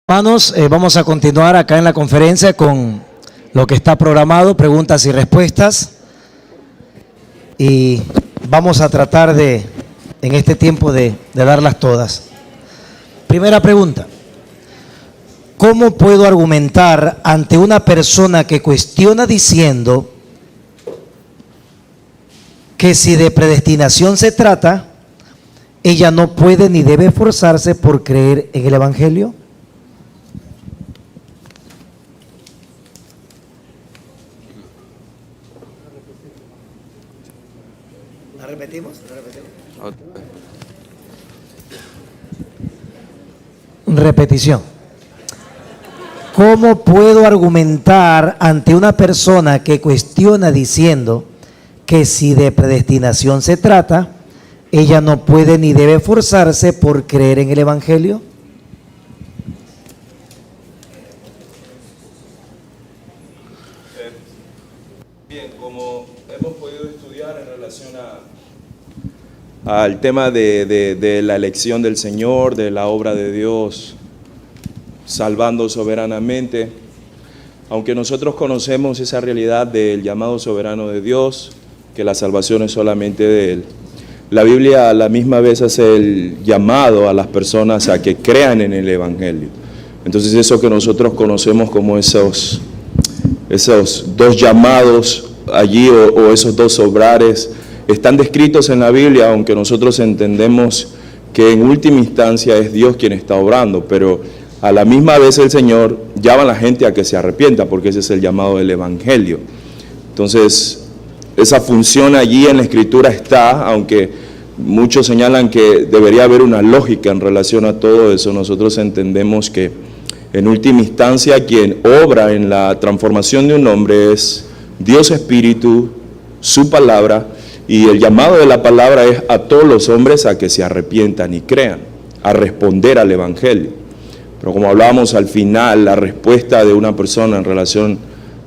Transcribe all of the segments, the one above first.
Hermanos, vamos a continuar acá en la conferencia con lo que está programado, preguntas y respuestas. Y vamos a tratar en este tiempo de darlas todas. Primera pregunta. ¿Cómo puedo argumentar ante una persona que cuestiona diciendo que si de predestinación se trata, ella no puede ni debe esforzarse por creer en el Evangelio? ¿La repetimos? Repetición. ¿Cómo puedo argumentar ante una persona que cuestiona diciendo que si de predestinación se trata, ella no puede ni debe esforzarse por creer en el Evangelio? Bien, como hemos podido estudiar en relación al tema de la elección del Señor, de la obra de Dios, salvando soberanamente, aunque nosotros conocemos esa realidad del llamado soberano de Dios, que la salvación es solamente de Él, la Biblia a la misma vez hace el llamado a las personas a que crean en el Evangelio. Entonces eso que nosotros conocemos como esos dos llamados allí o esos dos obrares están descritos en la Biblia, aunque nosotros entendemos que en última instancia es Dios quien está obrando, pero a la misma vez el Señor llama a la gente a que se arrepienta, porque ese es el llamado del Evangelio. Entonces, esa función allí en la Escritura está, aunque muchos señalan que debería haber una lógica en relación a todo eso. Nosotros entendemos que en última instancia quien obra en la transformación de un hombre es Dios Espíritu, su palabra, y el llamado de la palabra es a todos los hombres a que se arrepientan y crean, a responder al Evangelio. Pero como hablábamos al final, la respuesta de una persona en relación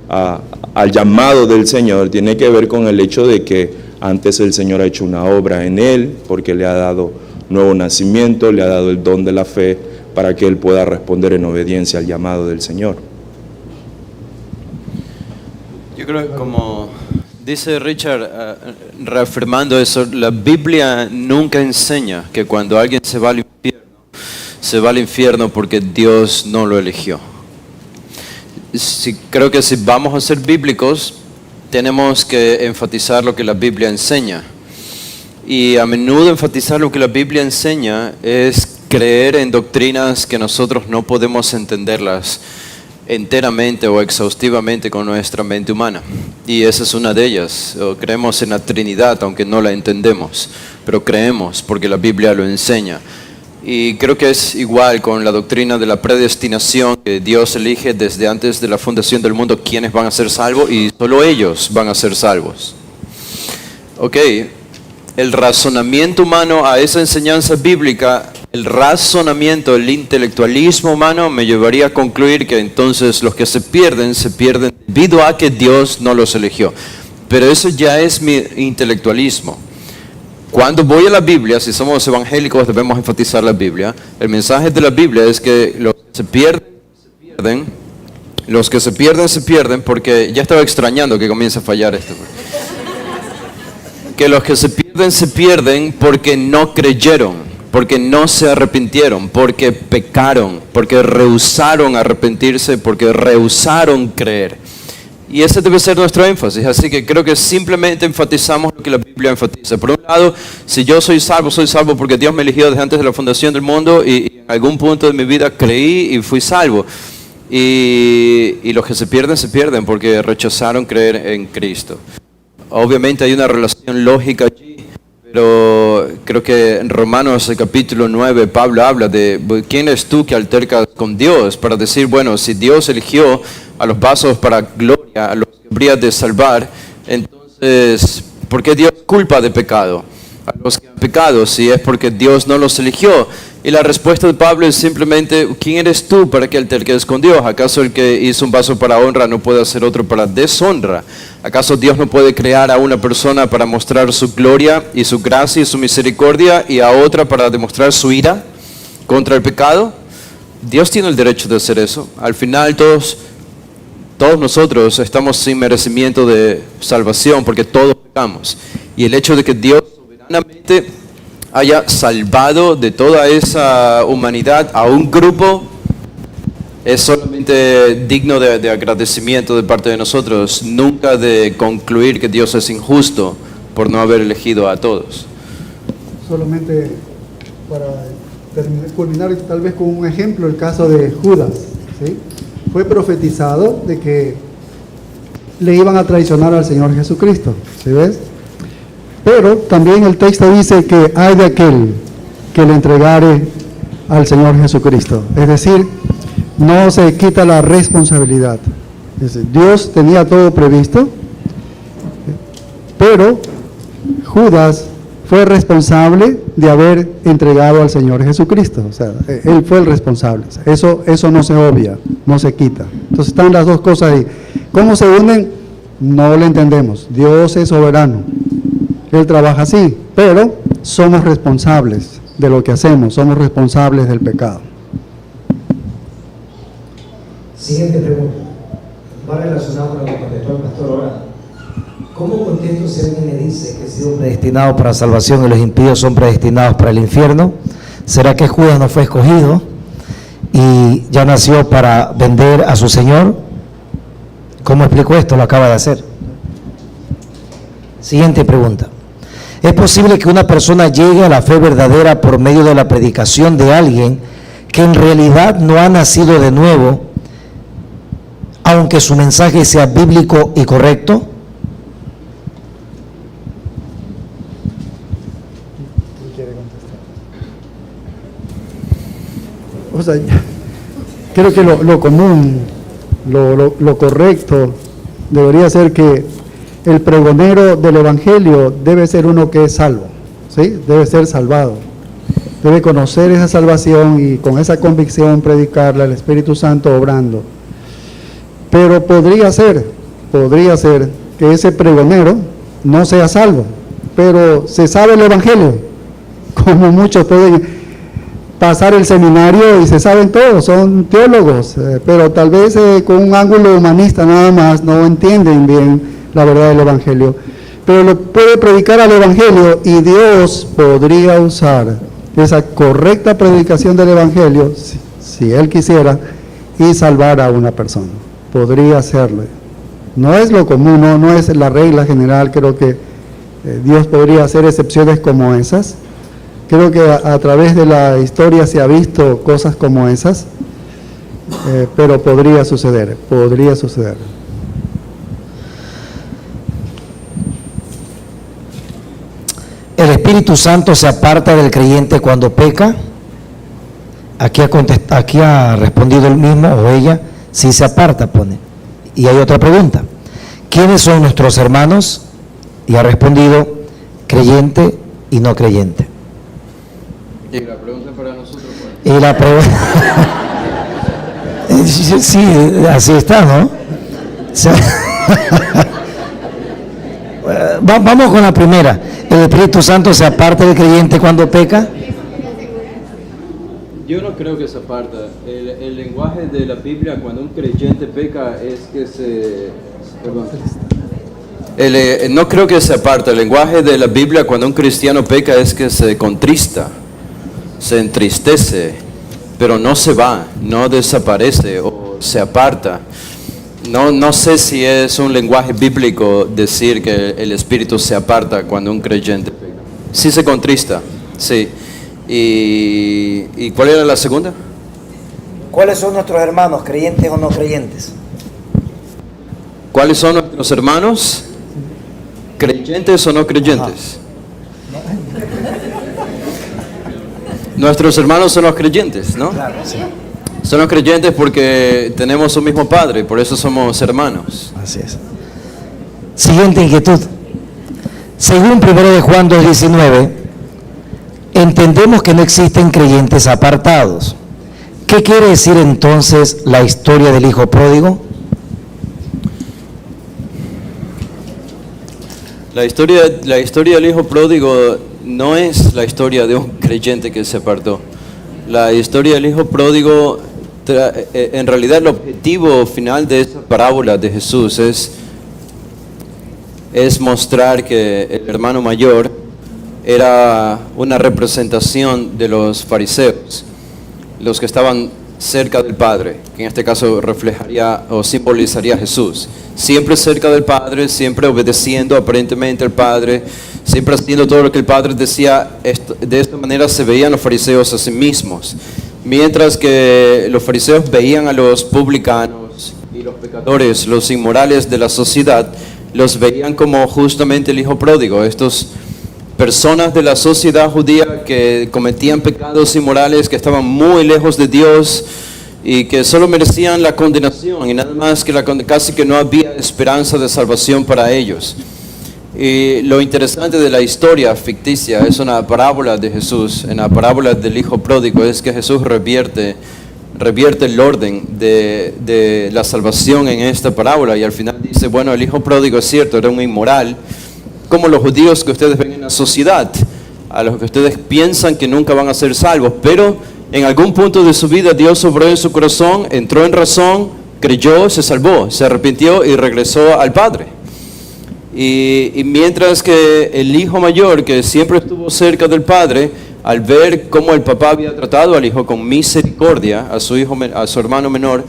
al llamado del Señor tiene que ver con el hecho de que antes el Señor ha hecho una obra en él, porque le ha dado nuevo nacimiento, le ha dado el don de la fe, para que él pueda responder en obediencia al llamado del Señor. Yo creo que como dice Richard, reafirmando eso, la Biblia nunca enseña que cuando alguien se va al infierno porque Dios no lo eligió. Creo que si vamos a ser bíblicos, tenemos que enfatizar lo que la Biblia enseña. Y a menudo enfatizar lo que la Biblia enseña es creer en doctrinas que nosotros no podemos entenderlas enteramente o exhaustivamente con nuestra mente humana. Y esa es una de ellas. Creemos en la Trinidad, aunque no la entendemos, pero creemos porque la Biblia lo enseña. Y creo que es igual con la doctrina de la predestinación, que Dios elige desde antes de la fundación del mundo quiénes van a ser salvos y solo ellos van a ser salvos. Ok, el razonamiento humano a esa enseñanza bíblica, el razonamiento, el intelectualismo humano me llevaría a concluir que entonces los que se pierden debido a que Dios no los eligió. Pero eso ya es mi intelectualismo. Cuando voy a la Biblia, si somos evangélicos debemos enfatizar la Biblia. El mensaje de la Biblia es que los que se pierden. Los que se pierden porque ya estaba extrañando que comience a fallar esto. Que los que se pierden porque no creyeron, porque no se arrepintieron, porque pecaron, porque rehusaron arrepentirse, porque rehusaron creer. Y ese debe ser nuestro énfasis, así que creo que simplemente enfatizamos lo que la Biblia enfatiza. Por un lado, si yo soy salvo porque Dios me eligió desde antes de la fundación del mundo y en algún punto de mi vida creí y fui salvo. Y los que se pierden porque rechazaron creer en Cristo. Obviamente hay una relación lógica allí, pero creo que en Romanos capítulo 9 Pablo habla de quién eres tú que altercas con Dios para decir, bueno, si Dios eligió a los vasos para gloria, a los que habría de salvar, entonces, ¿por qué Dios culpa de pecado a los que han pecado si es porque Dios no los eligió? Y la respuesta de Pablo es simplemente, ¿quién eres tú para que alterques con Dios? ¿Acaso el que hizo un vaso para honra no puede hacer otro para deshonra? ¿Acaso Dios no puede crear a una persona para mostrar su gloria y su gracia y su misericordia y a otra para demostrar su ira contra el pecado? Dios tiene el derecho de hacer eso. Al final todos nosotros estamos sin merecimiento de salvación porque todos pecamos. Y el hecho de que Dios soberanamente haya salvado de toda esa humanidad a un grupo es solamente digno de agradecimiento de parte de nosotros, nunca de concluir que Dios es injusto por no haber elegido a todos. Solamente para culminar tal vez con un ejemplo, el caso de Judas, ¿sí? Fue profetizado de que le iban a traicionar al Señor Jesucristo, ¿sí ves? Pero también el texto dice que hay de aquel que le entregare al Señor Jesucristo. Es decir, no se quita la responsabilidad. Es decir, Dios tenía todo previsto, pero Judas fue responsable de haber entregado al Señor Jesucristo. O sea, él fue el responsable. Eso no se obvia, no se quita. Entonces están las dos cosas ahí. ¿Cómo se unen? No lo entendemos. Dios es soberano. Él trabaja así, pero somos responsables de lo que hacemos, somos responsables del pecado. Siguiente pregunta. Va relacionado con lo que contestó el pastor ahora. ¿Cómo contesto si alguien me dice que he sido predestinado para salvación y los impíos son predestinados para el infierno? ¿Será que Judas no fue escogido y ya nació para vender a su Señor? ¿Cómo explico esto? Lo acaba de hacer. Siguiente pregunta. ¿Es posible que una persona llegue a la fe verdadera por medio de la predicación de alguien que en realidad no ha nacido de nuevo, aunque su mensaje sea bíblico y correcto? O sea, creo que lo común, lo correcto debería ser que el pregonero del Evangelio debe ser uno que es salvo, ¿sí? Debe ser salvado, debe conocer esa salvación y con esa convicción predicarla, el Espíritu Santo obrando. Pero podría ser que ese pregonero no sea salvo, pero se sabe el Evangelio, como muchos pueden pasar el seminario y se saben todo, son teólogos, pero tal vez con un ángulo humanista nada más, no entienden bien la verdad del Evangelio. Pero lo puede predicar al Evangelio y Dios podría usar esa correcta predicación del Evangelio, si Él quisiera, y salvar a una persona. Podría hacerlo. No es lo común, no es la regla general. Creo que Dios podría hacer excepciones como esas. Creo que a través de la historia se ha visto cosas como esas, pero podría suceder. ¿El Espíritu Santo se aparta del creyente cuando peca? Aquí ha respondido él mismo o ella, sí se aparta, pone. Y hay otra pregunta. ¿Quiénes son nuestros hermanos? Y ha respondido, creyente y no creyente. Y la pregunta para nosotros. Y la pregunta... sí, así está, ¿no? Vamos con la primera. ¿El Espíritu Santo se aparta del creyente cuando peca? Yo no creo que se aparta. El lenguaje de la Biblia cuando un creyente peca es que se... no creo que se aparta. El lenguaje de la Biblia cuando un cristiano peca es que se contrista, se entristece, pero no se va, no desaparece o se aparta. No sé si es un lenguaje bíblico decir que el Espíritu se aparta cuando un creyente peca. Sí se contrista, sí. ¿Y cuál era la segunda? ¿Cuáles son nuestros hermanos, creyentes o no creyentes? ¿Cuáles son nuestros hermanos? ¿Creyentes o no creyentes? Nuestros hermanos son los creyentes, ¿no? Claro, sí. Son los creyentes porque tenemos un mismo Padre, por eso somos hermanos. Así es. Siguiente inquietud. Según 1 de Juan 2:19, entendemos que no existen creyentes apartados. ¿Qué quiere decir entonces la historia del hijo pródigo? La historia del hijo pródigo no es la historia de un creyente que se apartó. La historia del hijo pródigo en realidad el objetivo final de esta parábola de Jesús es mostrar que el hermano mayor era una representación de los fariseos, los que estaban cerca del Padre, que en este caso reflejaría o simbolizaría a Jesús. Siempre cerca del Padre, siempre obedeciendo aparentemente al Padre, siempre haciendo todo lo que el Padre decía. De esta manera se veían los fariseos a sí mismos. Mientras que los fariseos veían a los publicanos y los pecadores, los inmorales de la sociedad, los veían como justamente el hijo pródigo, estos personas de la sociedad judía que cometían pecados inmorales, que estaban muy lejos de Dios y que solo merecían la condenación y nada más, que casi que no había esperanza de salvación para ellos. Y lo interesante de la historia ficticia es una parábola de Jesús, en la parábola del hijo pródigo, es que Jesús revierte el orden de la salvación en esta parábola, y al final dice, bueno, el hijo pródigo es cierto, era un inmoral, como los judíos que ustedes ven en la sociedad, a los que ustedes piensan que nunca van a ser salvos, pero en algún punto de su vida Dios obró en su corazón, entró en razón, creyó, se salvó, se arrepintió y regresó al Padre. Y mientras que el hijo mayor, que siempre estuvo cerca del Padre, al ver cómo el papá había tratado al hijo con misericordia, a su hermano menor,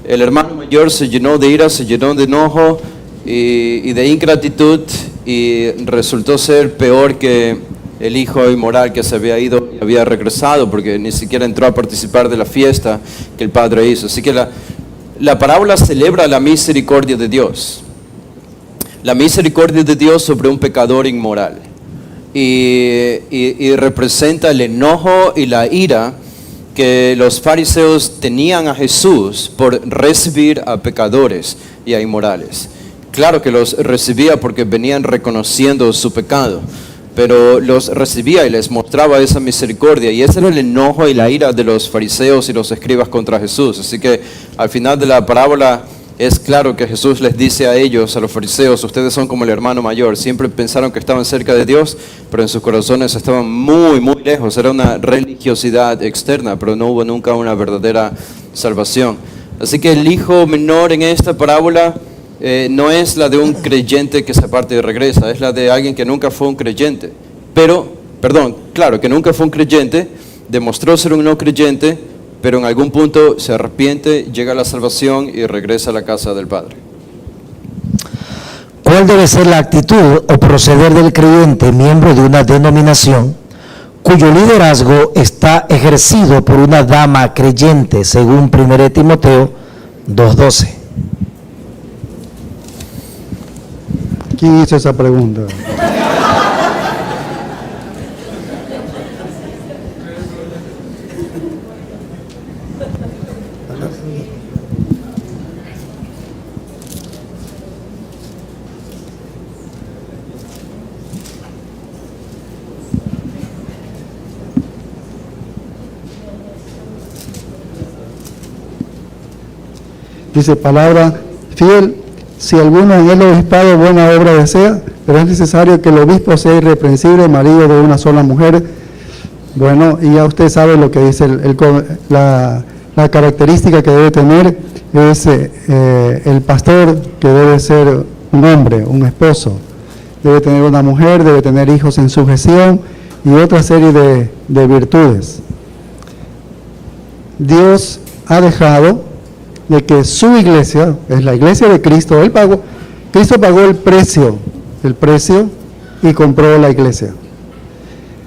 el hermano mayor se llenó de ira, se llenó de enojo y de ingratitud, y resultó ser peor que el hijo inmoral que se había ido y había regresado, porque ni siquiera entró a participar de la fiesta que el padre hizo. Así que la parábola celebra la misericordia de Dios. La misericordia de Dios sobre un pecador inmoral. Y representa el enojo y la ira que los fariseos tenían a Jesús por recibir a pecadores y a inmorales. Claro que los recibía porque venían reconociendo su pecado, pero los recibía y les mostraba esa misericordia, y ese era el enojo y la ira de los fariseos y los escribas contra Jesús. Así que al final de la parábola es claro que Jesús les dice a ellos, a los fariseos, ustedes son como el hermano mayor, siempre pensaron que estaban cerca de Dios, pero en sus corazones estaban muy, muy lejos. Era una religiosidad externa, pero no hubo nunca una verdadera salvación. Así que el hijo menor en esta parábola no es la de un creyente que se aparta y regresa, es la de alguien que nunca fue un creyente. Que nunca fue un creyente, demostró ser un no creyente, pero en algún punto se arrepiente, llega a la salvación y regresa a la casa del Padre. ¿Cuál debe ser la actitud o proceder del creyente, miembro de una denominación, cuyo liderazgo está ejercido por una dama creyente, según 1 Timoteo 2:12? ¿Quién hizo esa pregunta? Dice palabra fiel, si alguno en el obispado buena obra desea, pero es necesario que el obispo sea irreprensible, marido de una sola mujer. Bueno, y ya usted sabe lo que dice la característica que debe tener es el pastor, que debe ser un hombre, un esposo. Debe tener una mujer, debe tener hijos en sujeción y otra serie de virtudes. Dios ha dejado de que su iglesia, es la iglesia de Cristo, Cristo pagó el precio y compró la iglesia.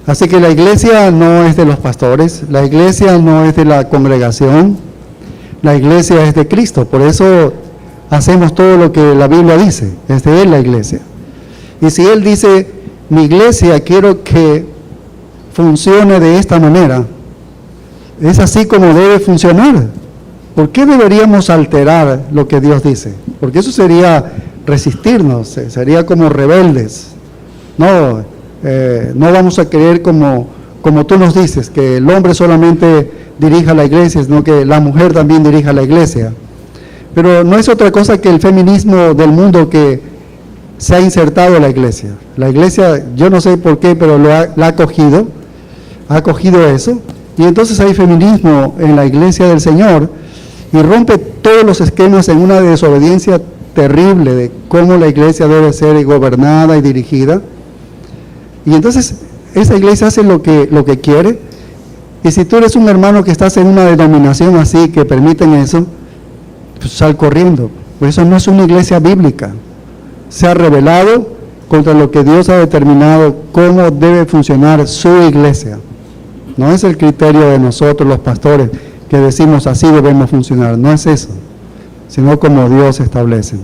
Así que la iglesia no es de los pastores, la iglesia no es de la congregación, la iglesia es de Cristo. Por eso hacemos todo lo que la Biblia dice, es de Él la iglesia. Y si Él dice, mi iglesia quiero que funcione de esta manera, es así como debe funcionar. ¿Por qué deberíamos alterar lo que Dios dice? Porque eso sería resistirnos, sería como rebeldes. No vamos a querer como tú nos dices, que el hombre solamente dirija la iglesia, sino que la mujer también dirija la iglesia. Pero no es otra cosa que el feminismo del mundo que se ha insertado en la iglesia. La iglesia, yo no sé por qué, pero la ha acogido eso. Y entonces hay feminismo en la iglesia del Señor, y rompe todos los esquemas en una desobediencia terrible de cómo la iglesia debe ser gobernada y dirigida. Y entonces esa iglesia hace lo que quiere. Y si tú eres un hermano que estás en una denominación así, que permiten eso, pues sal corriendo. Por eso no es una iglesia bíblica. Se ha rebelado contra lo que Dios ha determinado cómo debe funcionar su iglesia. No es el criterio de nosotros los pastores que decimos así debemos funcionar, no es eso, sino como Dios establece.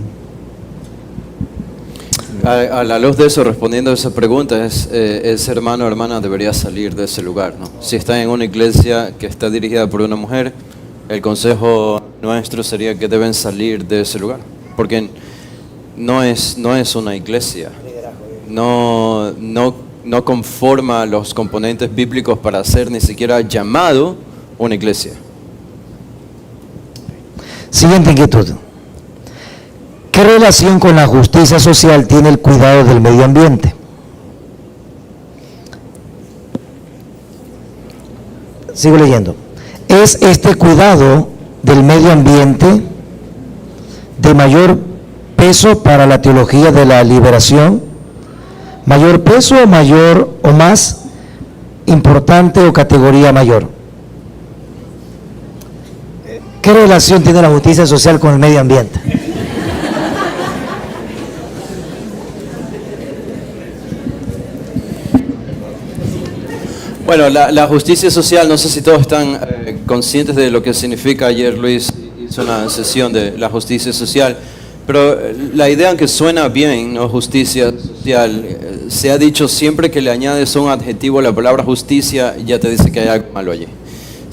A la luz de eso, respondiendo a esa pregunta, ese hermano o hermana debería salir de ese lugar, ¿no? Si está en una iglesia que está dirigida por una mujer, el consejo nuestro sería que deben salir de ese lugar, porque no es una iglesia, no conforma los componentes bíblicos para ser ni siquiera llamado una iglesia. Siguiente inquietud. ¿Qué relación con la justicia social tiene el cuidado del medio ambiente? Sigo leyendo. ¿Es este cuidado del medio ambiente de mayor peso para la teología de la liberación? ¿Mayor peso o mayor o más importante o categoría mayor? ¿Qué relación tiene la justicia social con el medio ambiente? Bueno, la justicia social, no sé si todos están conscientes de lo que significa. Ayer Luis hizo una sesión de la justicia social, pero la idea, aunque suena bien, ¿no? Justicia social, se ha dicho siempre que le añades un adjetivo a la palabra justicia, ya te dice que hay algo malo allí.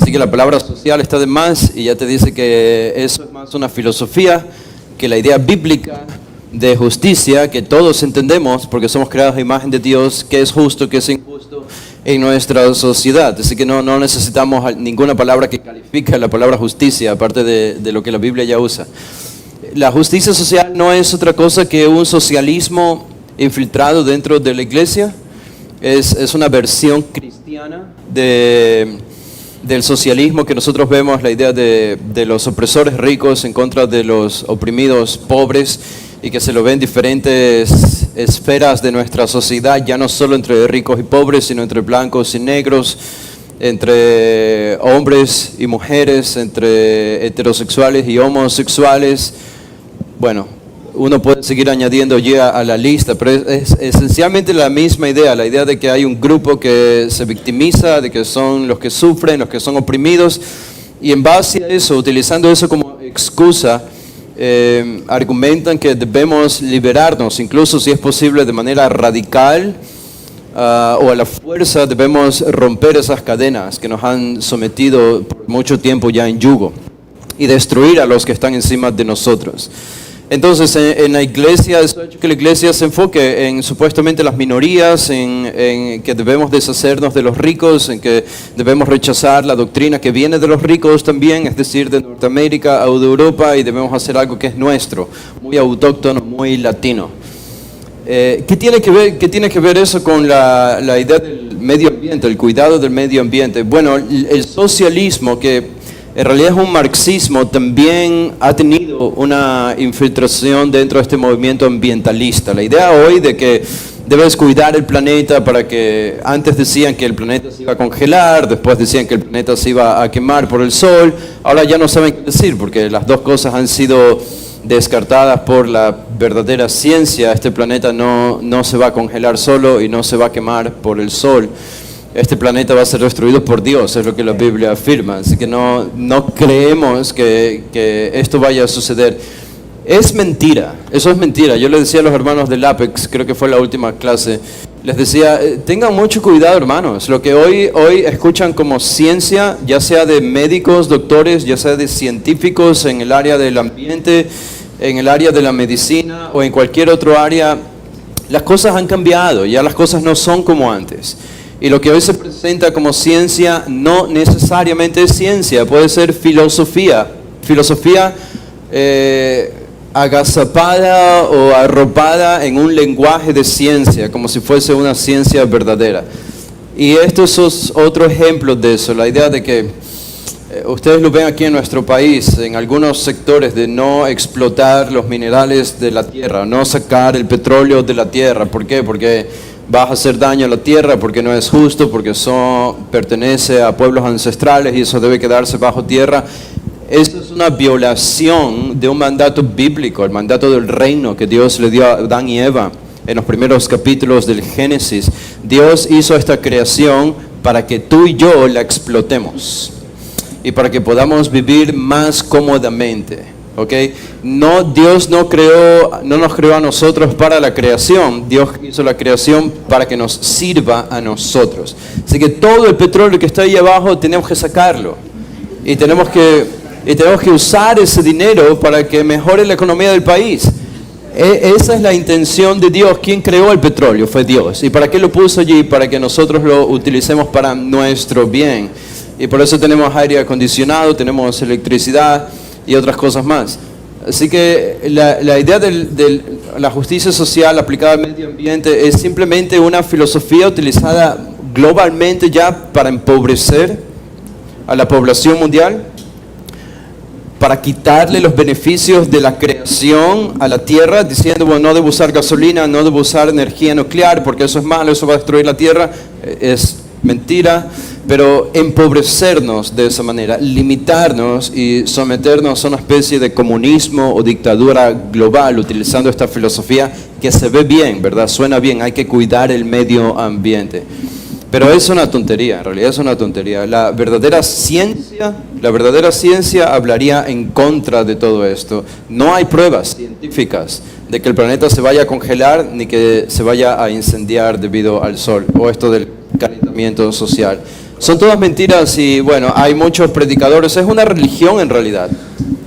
Así que la palabra social está de más y ya te dice que eso es más una filosofía que la idea bíblica de justicia que todos entendemos porque somos creados a imagen de Dios, que es justo, que es injusto en nuestra sociedad. Así que no necesitamos ninguna palabra que califique la palabra justicia, aparte de lo que la Biblia ya usa. La justicia social no es otra cosa que un socialismo infiltrado dentro de la iglesia. Es una versión cristiana del socialismo que nosotros vemos, la idea de los opresores ricos en contra de los oprimidos pobres, y que se lo ven en diferentes esferas de nuestra sociedad, ya no solo entre ricos y pobres, sino entre blancos y negros, entre hombres y mujeres, entre heterosexuales y homosexuales. Bueno, uno puede seguir añadiendo ya a la lista, pero es esencialmente la misma idea, la idea de que hay un grupo que se victimiza, de que son los que sufren, los que son oprimidos, y en base a eso, utilizando eso como excusa, argumentan que debemos liberarnos, incluso si es posible de manera radical o a la fuerza, debemos romper esas cadenas que nos han sometido por mucho tiempo ya en yugo y destruir a los que están encima de nosotros. Entonces, en la iglesia, eso ha hecho que la iglesia se enfoque en supuestamente las minorías, en que debemos deshacernos de los ricos, en que debemos rechazar la doctrina que viene de los ricos también, es decir, de Norteamérica o de Europa, y debemos hacer algo que es nuestro, muy autóctono, muy latino. ¿Qué tiene que ver eso con la idea del medio ambiente, el cuidado del medio ambiente? Bueno, el socialismo, que en realidad es un marxismo, también ha tenido una infiltración dentro de este movimiento ambientalista. La idea hoy de que debes cuidar el planeta, para que antes decían que el planeta se iba a congelar, después decían que el planeta se iba a quemar por el sol, ahora ya no saben qué decir porque las dos cosas han sido descartadas por la verdadera ciencia. Este planeta no se va a congelar solo y no se va a quemar por el sol. Este planeta va a ser destruido por Dios, es lo que la Biblia afirma. Así que no creemos que esto vaya a suceder. Es mentira, eso es mentira. Yo les decía a los hermanos del Apex, creo que fue la última clase, les decía, tengan mucho cuidado, hermanos. Lo que hoy escuchan como ciencia, ya sea de médicos, doctores, ya sea de científicos en el área del ambiente, en el área de la medicina o en cualquier otro área, las cosas han cambiado, ya las cosas no son como antes. Y lo que hoy se presenta como ciencia no necesariamente es ciencia, puede ser filosofía agazapada o arropada en un lenguaje de ciencia, como si fuese una ciencia verdadera. Y estos son otro ejemplo de eso, la idea de que Ustedes lo ven aquí en nuestro país, en algunos sectores, de no explotar los minerales de la tierra, no sacar el petróleo de la tierra. ¿Por qué? Porque vas a hacer daño a la tierra, porque no es justo, porque eso pertenece a pueblos ancestrales y eso debe quedarse bajo tierra. Eso es una violación de un mandato bíblico, el mandato del reino que Dios le dio a Adán y Eva en los primeros capítulos del Génesis. Dios hizo esta creación para que tú y yo la explotemos y para que podamos vivir más cómodamente, ¿ok? No, Dios no nos creó a nosotros para la creación. Dios hizo la creación para que nos sirva a nosotros. Así que todo el petróleo que está ahí abajo tenemos que sacarlo y tenemos que usar ese dinero para que mejore la economía del país. Esa es la intención de Dios. ¿Quién creó el petróleo? Fue Dios. ¿Y para qué lo puso allí? Para que nosotros lo utilicemos para nuestro bien. Y por eso tenemos aire acondicionado, tenemos electricidad y otras cosas más. Así que la idea de la justicia social aplicada al medio ambiente es simplemente una filosofía utilizada globalmente ya para empobrecer a la población mundial, para quitarle los beneficios de la creación a la tierra, diciendo, bueno, no debo usar gasolina, no debo usar energía nuclear, porque eso es malo, eso va a destruir la tierra. Es mentira, pero empobrecernos de esa manera, limitarnos y someternos a una especie de comunismo o dictadura global, utilizando esta filosofía que se ve bien, ¿verdad? Suena bien, hay que cuidar el medio ambiente. Pero es una tontería, en realidad es una tontería. La verdadera ciencia hablaría en contra de todo esto. No hay pruebas científicas de que el planeta se vaya a congelar ni que se vaya a incendiar debido al sol o esto del calentamiento social. Son todas mentiras y bueno, hay muchos predicadores. Es una religión en realidad.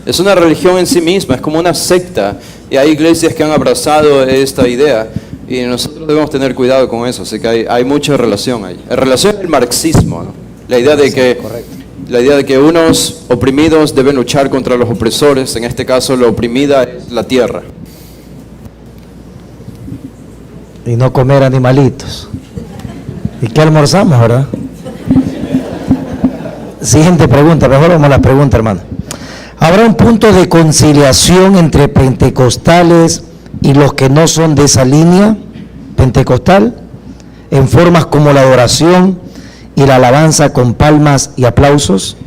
Es una religión en sí misma, es como una secta. Y hay iglesias que han abrazado esta idea. Y nosotros debemos tener cuidado con eso, así que hay mucha relación ahí. En relación al marxismo, ¿no? La idea de que unos oprimidos deben luchar contra los opresores, en este caso la oprimida es la tierra. Y no comer animalitos. ¿Y qué almorzamos, verdad? Siguiente pregunta, mejor vamos a la pregunta, hermano. ¿Habrá un punto de conciliación entre pentecostales y los que no son de esa línea pentecostal, en formas como la adoración y la alabanza con palmas y aplausos?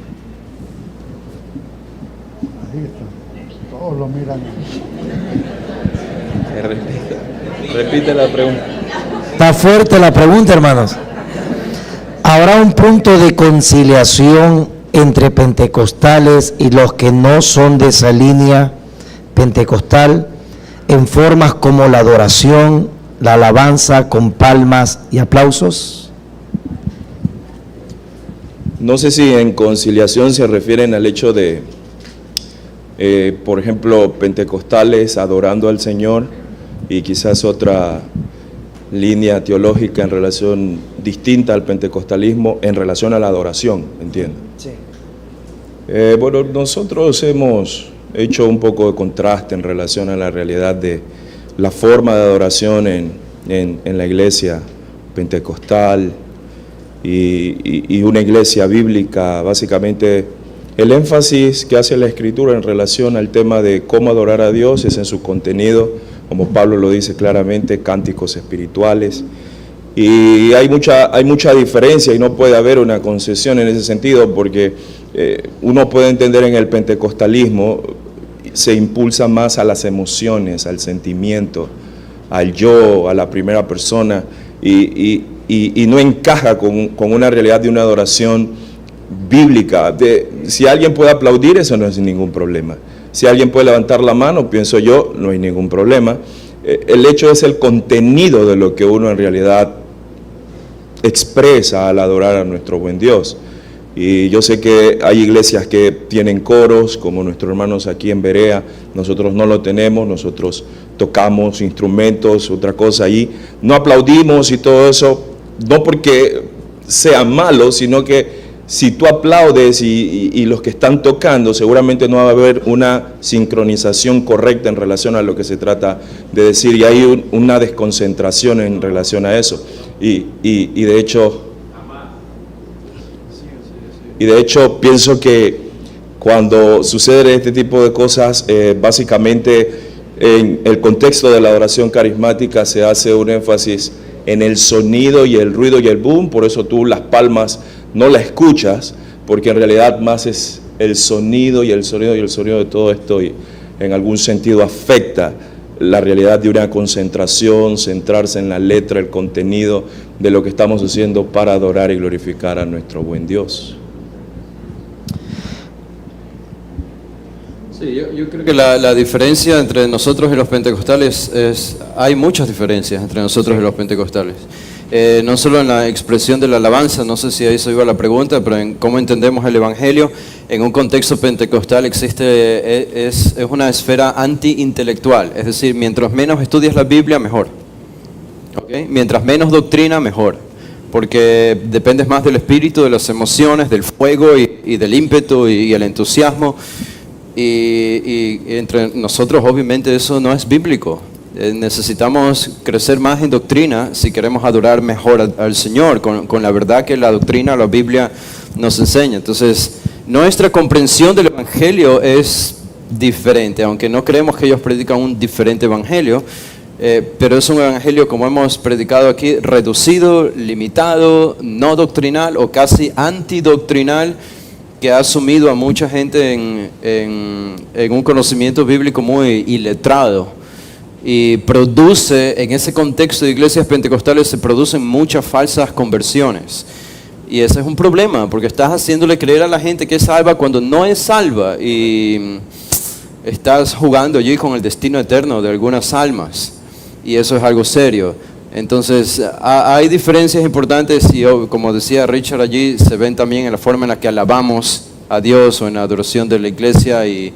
Ahí está. Todos lo miran. Repite la pregunta. Está fuerte la pregunta, hermanos. ¿Habrá un punto de conciliación entre pentecostales y los que no son de esa línea pentecostal, en formas como la adoración, la alabanza con palmas y aplausos? No sé si en conciliación se refieren al hecho de, por ejemplo, pentecostales adorando al Señor y quizás otra línea teológica en relación distinta al pentecostalismo en relación a la adoración, ¿entienden? Sí. Bueno, nosotros hemos hecho un poco de contraste en relación a la realidad de la forma de adoración en la iglesia pentecostal y una iglesia bíblica. Básicamente, el énfasis que hace la Escritura en relación al tema de cómo adorar a Dios es en su contenido, como Pablo lo dice claramente, cánticos espirituales. Y hay mucha diferencia y no puede haber una concesión en ese sentido, porque uno puede entender en el pentecostalismo se impulsa más a las emociones, al sentimiento, al yo, a la primera persona, y no encaja con una realidad de una adoración bíblica. Si alguien puede aplaudir, eso no es ningún problema. Si alguien puede levantar la mano, pienso yo, no hay ningún problema. El hecho es el contenido de lo que uno en realidad expresa al adorar a nuestro buen Dios. Y yo sé que hay iglesias que tienen coros, como nuestros hermanos aquí en Berea. Nosotros no lo tenemos, nosotros tocamos instrumentos, otra cosa allí. No aplaudimos y todo eso, no porque sea malo, sino que si tú aplaudes y los que están tocando, seguramente no va a haber una sincronización correcta en relación a lo que se trata de decir, y hay una desconcentración en relación a eso. Y de hecho, Y de hecho pienso que cuando sucede este tipo de cosas, básicamente en el contexto de la adoración carismática se hace un énfasis en el sonido y el ruido y el boom, por eso tú las palmas no las escuchas, porque en realidad más es el sonido y el sonido y el sonido de todo esto, y en algún sentido afecta la realidad de una concentración, centrarse en la letra, el contenido de lo que estamos haciendo para adorar y glorificar a nuestro buen Dios. Sí, yo creo que la diferencia entre nosotros y los pentecostales hay muchas diferencias entre nosotros y los pentecostales. No solo en la expresión de la alabanza, no sé si ahí se iba la pregunta, pero en cómo entendemos el Evangelio. En un contexto pentecostal es una esfera anti-intelectual, es decir, mientras menos estudias la Biblia, mejor. ¿Okay? Mientras menos doctrina, mejor. Porque dependes más del espíritu, de las emociones, del fuego y del ímpetu y el entusiasmo. Y entre nosotros obviamente eso no es bíblico. Necesitamos crecer más en doctrina si queremos adorar mejor al Señor con la verdad que la doctrina, la Biblia nos enseña. Entonces nuestra comprensión del Evangelio es diferente, aunque no creemos que ellos predican un diferente Evangelio, pero es un Evangelio, como hemos predicado aquí, reducido, limitado, no doctrinal o casi antidoctrinal, que ha sumido a mucha gente en un conocimiento bíblico muy iletrado, y produce, en ese contexto de iglesias pentecostales se producen muchas falsas conversiones, y ese es un problema, porque estás haciéndole creer a la gente que es salva cuando no es salva, y estás jugando allí con el destino eterno de algunas almas, y eso es algo serio. Entonces hay diferencias importantes, y como decía Richard allí, se ven también en la forma en la que alabamos a Dios o en la adoración de la iglesia, y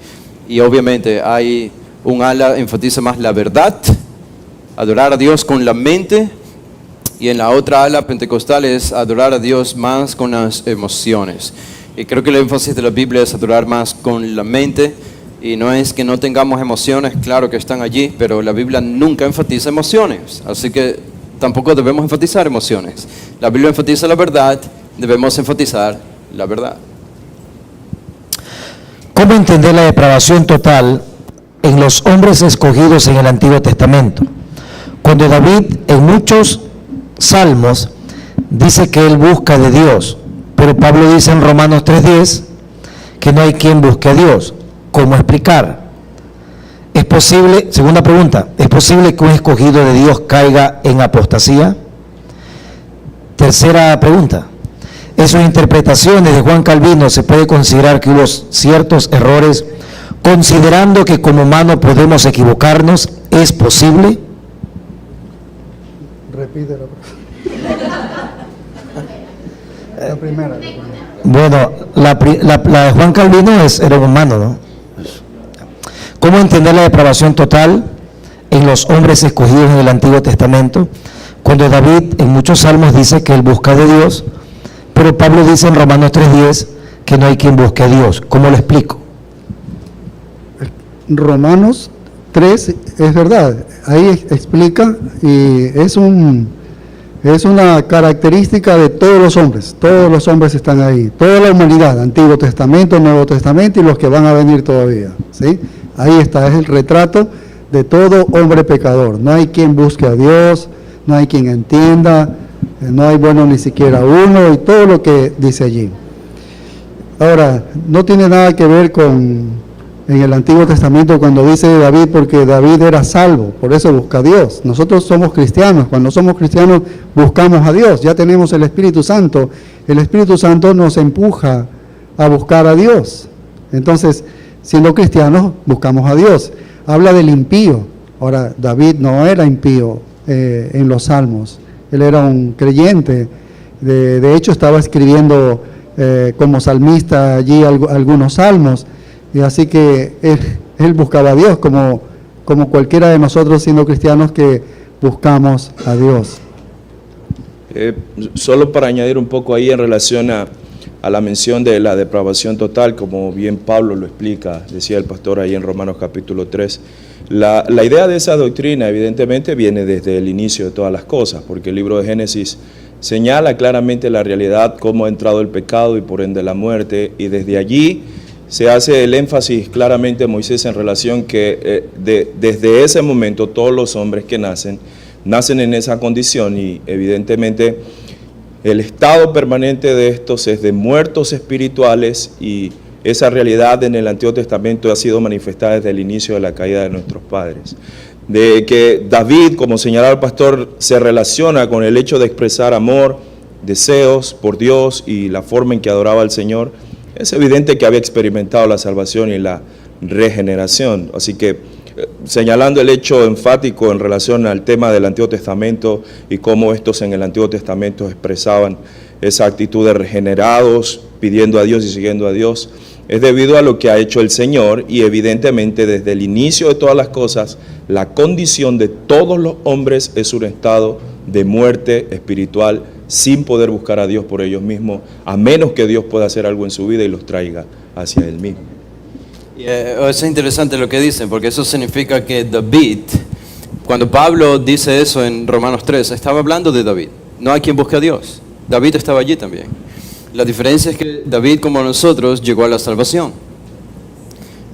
obviamente hay un ala enfatiza más la verdad, adorar a Dios con la mente, y en la otra ala pentecostal es adorar a Dios más con las emociones. Y creo que el énfasis de la Biblia es adorar más con la mente, y no es que no tengamos emociones, claro que están allí, pero la Biblia nunca enfatiza emociones, así que tampoco debemos enfatizar emociones. La Biblia enfatiza la verdad, debemos enfatizar la verdad. ¿Cómo entender la depravación total en los hombres escogidos en el Antiguo Testamento? Cuando David en muchos salmos dice que él busca de Dios, pero Pablo dice en Romanos 3:10 que no hay quien busque a Dios. ¿Cómo explicar? ¿Es posible, segunda pregunta, ¿es posible que un escogido de Dios caiga en apostasía? Tercera pregunta, ¿en sus interpretaciones de Juan Calvino se puede considerar que hubo ciertos errores, considerando que como humano podemos equivocarnos? ¿Es posible? Repite la primera. Bueno, la de Juan Calvino era un humano, ¿no? ¿Cómo entender la depravación total en los hombres escogidos en el Antiguo Testamento? Cuando David en muchos salmos dice que él busca de Dios, pero Pablo dice en Romanos 3:10 que no hay quien busque a Dios. ¿Cómo lo explico? Romanos 3 es verdad, ahí explica, y es una característica de todos los hombres están ahí, toda la humanidad, Antiguo Testamento, Nuevo Testamento y los que van a venir todavía, ¿sí? Ahí está, es el retrato de todo hombre pecador. No hay quien busque a Dios, no hay quien entienda, no hay bueno ni siquiera uno, y todo lo que dice allí. Ahora, no tiene nada que ver en el Antiguo Testamento cuando dice David, porque David era salvo, por eso busca a Dios. Nosotros somos cristianos, cuando somos cristianos buscamos a Dios, ya tenemos el Espíritu Santo. El Espíritu Santo nos empuja a buscar a Dios. Entonces, siendo cristianos, buscamos a Dios. Habla del impío. Ahora, David no era impío en los salmos. Él era un creyente. De hecho, estaba escribiendo como salmista allí algunos salmos. Y así que él buscaba a Dios, como cualquiera de nosotros siendo cristianos que buscamos a Dios. Solo para añadir un poco ahí en relación a la mención de la depravación total, como bien Pablo lo explica, decía el pastor ahí en Romanos capítulo 3, la idea de esa doctrina evidentemente viene desde el inicio de todas las cosas, porque el libro de Génesis señala claramente la realidad, cómo ha entrado el pecado y por ende la muerte, y desde allí se hace el énfasis claramente, Moisés, en relación que desde ese momento todos los hombres que nacen en esa condición, y evidentemente el estado permanente de estos es de muertos espirituales, y esa realidad en el Antiguo Testamento ha sido manifestada desde el inicio de la caída de nuestros padres. De que David, como señalaba el pastor, se relaciona con el hecho de expresar amor, deseos por Dios y la forma en que adoraba al Señor, es evidente que había experimentado la salvación y la regeneración. Así que, señalando el hecho enfático en relación al tema del Antiguo Testamento y cómo estos en el Antiguo Testamento expresaban esa actitud de regenerados, pidiendo a Dios y siguiendo a Dios, es debido a lo que ha hecho el Señor, y evidentemente desde el inicio de todas las cosas, la condición de todos los hombres es un estado de muerte espiritual, sin poder buscar a Dios por ellos mismos, a menos que Dios pueda hacer algo en su vida y los traiga hacia Él mismo. Es interesante lo que dicen, porque eso significa que David, cuando Pablo dice eso en Romanos 3, estaba hablando de David, no hay quien busque a Dios. David estaba allí también. La diferencia es que David, como nosotros, llegó a la salvación.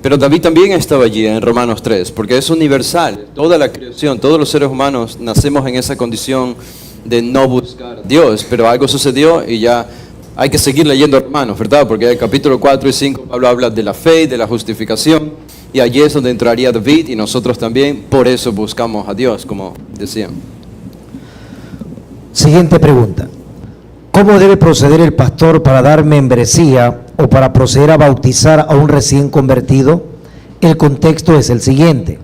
Pero David también estaba allí en Romanos 3, porque es universal. Toda la creación, todos los seres humanos nacemos en esa condición de no buscar a Dios, pero algo sucedió y ya hay que seguir leyendo Romanos, ¿verdad? Porque en el capítulo 4 y 5 Pablo habla de la fe, de la justificación, y allí es donde entraría David y nosotros también, por eso buscamos a Dios, como decían. Siguiente pregunta. ¿Cómo debe proceder el pastor para dar membresía o para proceder a bautizar a un recién convertido? El contexto es el siguiente.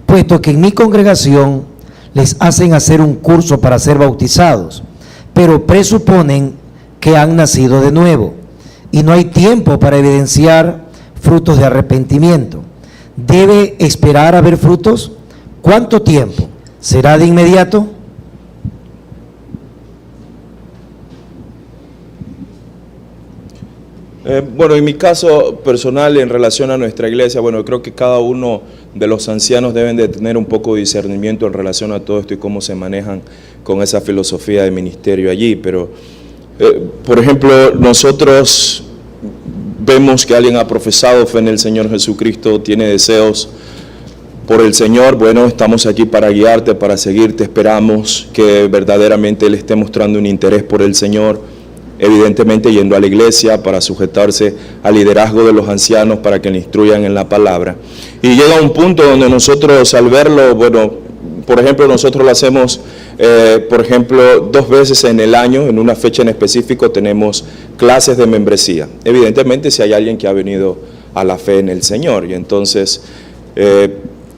Puesto que en mi congregación les hacen hacer un curso para ser bautizados, pero presuponen que han nacido de nuevo y no hay tiempo para evidenciar frutos de arrepentimiento. ¿Debe esperar a ver frutos? ¿Cuánto tiempo? ¿Será de inmediato? Bueno, en mi caso personal, en relación a nuestra iglesia, bueno, creo que cada uno de los ancianos deben de tener un poco de discernimiento en relación a todo esto y cómo se manejan con esa filosofía de ministerio allí. Pero, por ejemplo, nosotros vemos que alguien ha profesado fe en el Señor Jesucristo, tiene deseos por el Señor. Bueno, estamos aquí para guiarte, para seguirte. Esperamos que verdaderamente Él esté mostrando un interés por el Señor, evidentemente yendo a la iglesia para sujetarse al liderazgo de los ancianos para que le instruyan en la palabra. Y llega un punto donde nosotros, al verlo, bueno, por ejemplo, nosotros lo hacemos, por ejemplo, 2 veces en el año, en una fecha en específico, tenemos clases de membresía. Evidentemente, si hay alguien que ha venido a la fe en el Señor, y entonces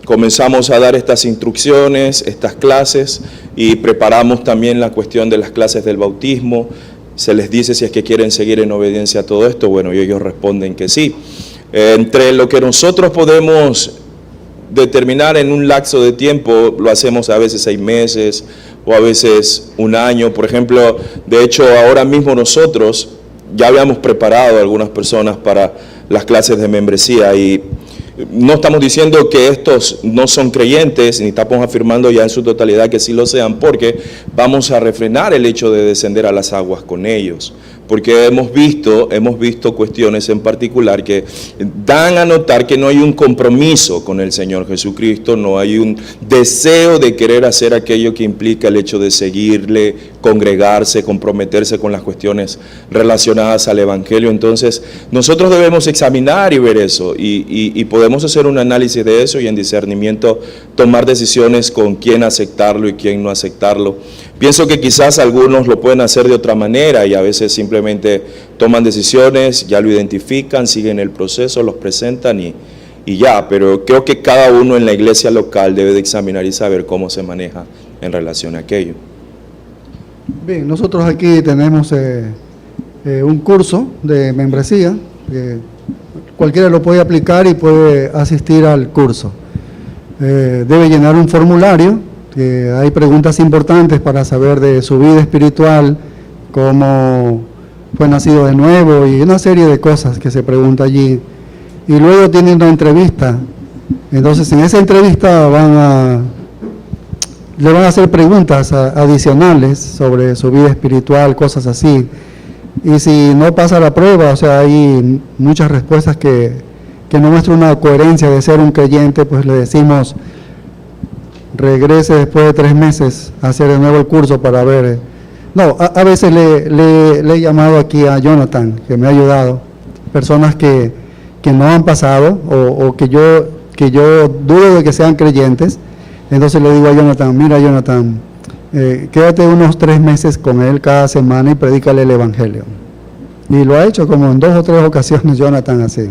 comenzamos a dar estas instrucciones, estas clases, y preparamos también la cuestión de las clases del bautismo. Se les dice si es que quieren seguir en obediencia a todo esto, bueno, y ellos responden que sí. Entre lo que nosotros podemos determinar en un lapso de tiempo, lo hacemos a veces 6 meses o a veces 1 año. Por ejemplo, de hecho, ahora mismo nosotros ya habíamos preparado a algunas personas para las clases de membresía, y no estamos diciendo que estos no son creyentes, ni estamos afirmando ya en su totalidad que sí lo sean, porque vamos a refrenar el hecho de descender a las aguas con ellos, porque hemos visto cuestiones en particular que dan a notar que no hay un compromiso con el Señor Jesucristo, no hay un deseo de querer hacer aquello que implica el hecho de seguirle, congregarse, comprometerse con las cuestiones relacionadas al Evangelio. Entonces, nosotros debemos examinar y ver eso, y podemos hacer un análisis de eso y en discernimiento tomar decisiones con quién aceptarlo y quién no aceptarlo. Pienso que quizás algunos lo pueden hacer de otra manera y a veces simplemente toman decisiones, ya lo identifican, siguen el proceso, los presentan y ya, pero creo que cada uno en la iglesia local debe de examinar y saber cómo se maneja en relación a aquello. Bien, nosotros aquí tenemos un curso de membresía, cualquiera lo puede aplicar y puede asistir al curso. Debe llenar un formulario, hay preguntas importantes para saber de su vida espiritual, cómo fue nacido de nuevo y una serie de cosas que se pregunta allí. Y luego tienen una entrevista. Entonces en esa entrevista van le van a hacer preguntas adicionales sobre su vida espiritual, cosas así. Y si no pasa la prueba, o sea, hay muchas respuestas que no muestran una coherencia de ser un creyente, pues le decimos, regrese después de 3 meses a hacer de nuevo el curso para ver. No, a veces le he llamado aquí a Jonathan, que me ha ayudado, personas que no han pasado o que yo dudo de que sean creyentes. Entonces le digo a Jonathan, mira Jonathan, quédate unos 3 meses con él cada semana y predícale el Evangelio. Y lo ha hecho como en 2 o 3 ocasiones Jonathan así.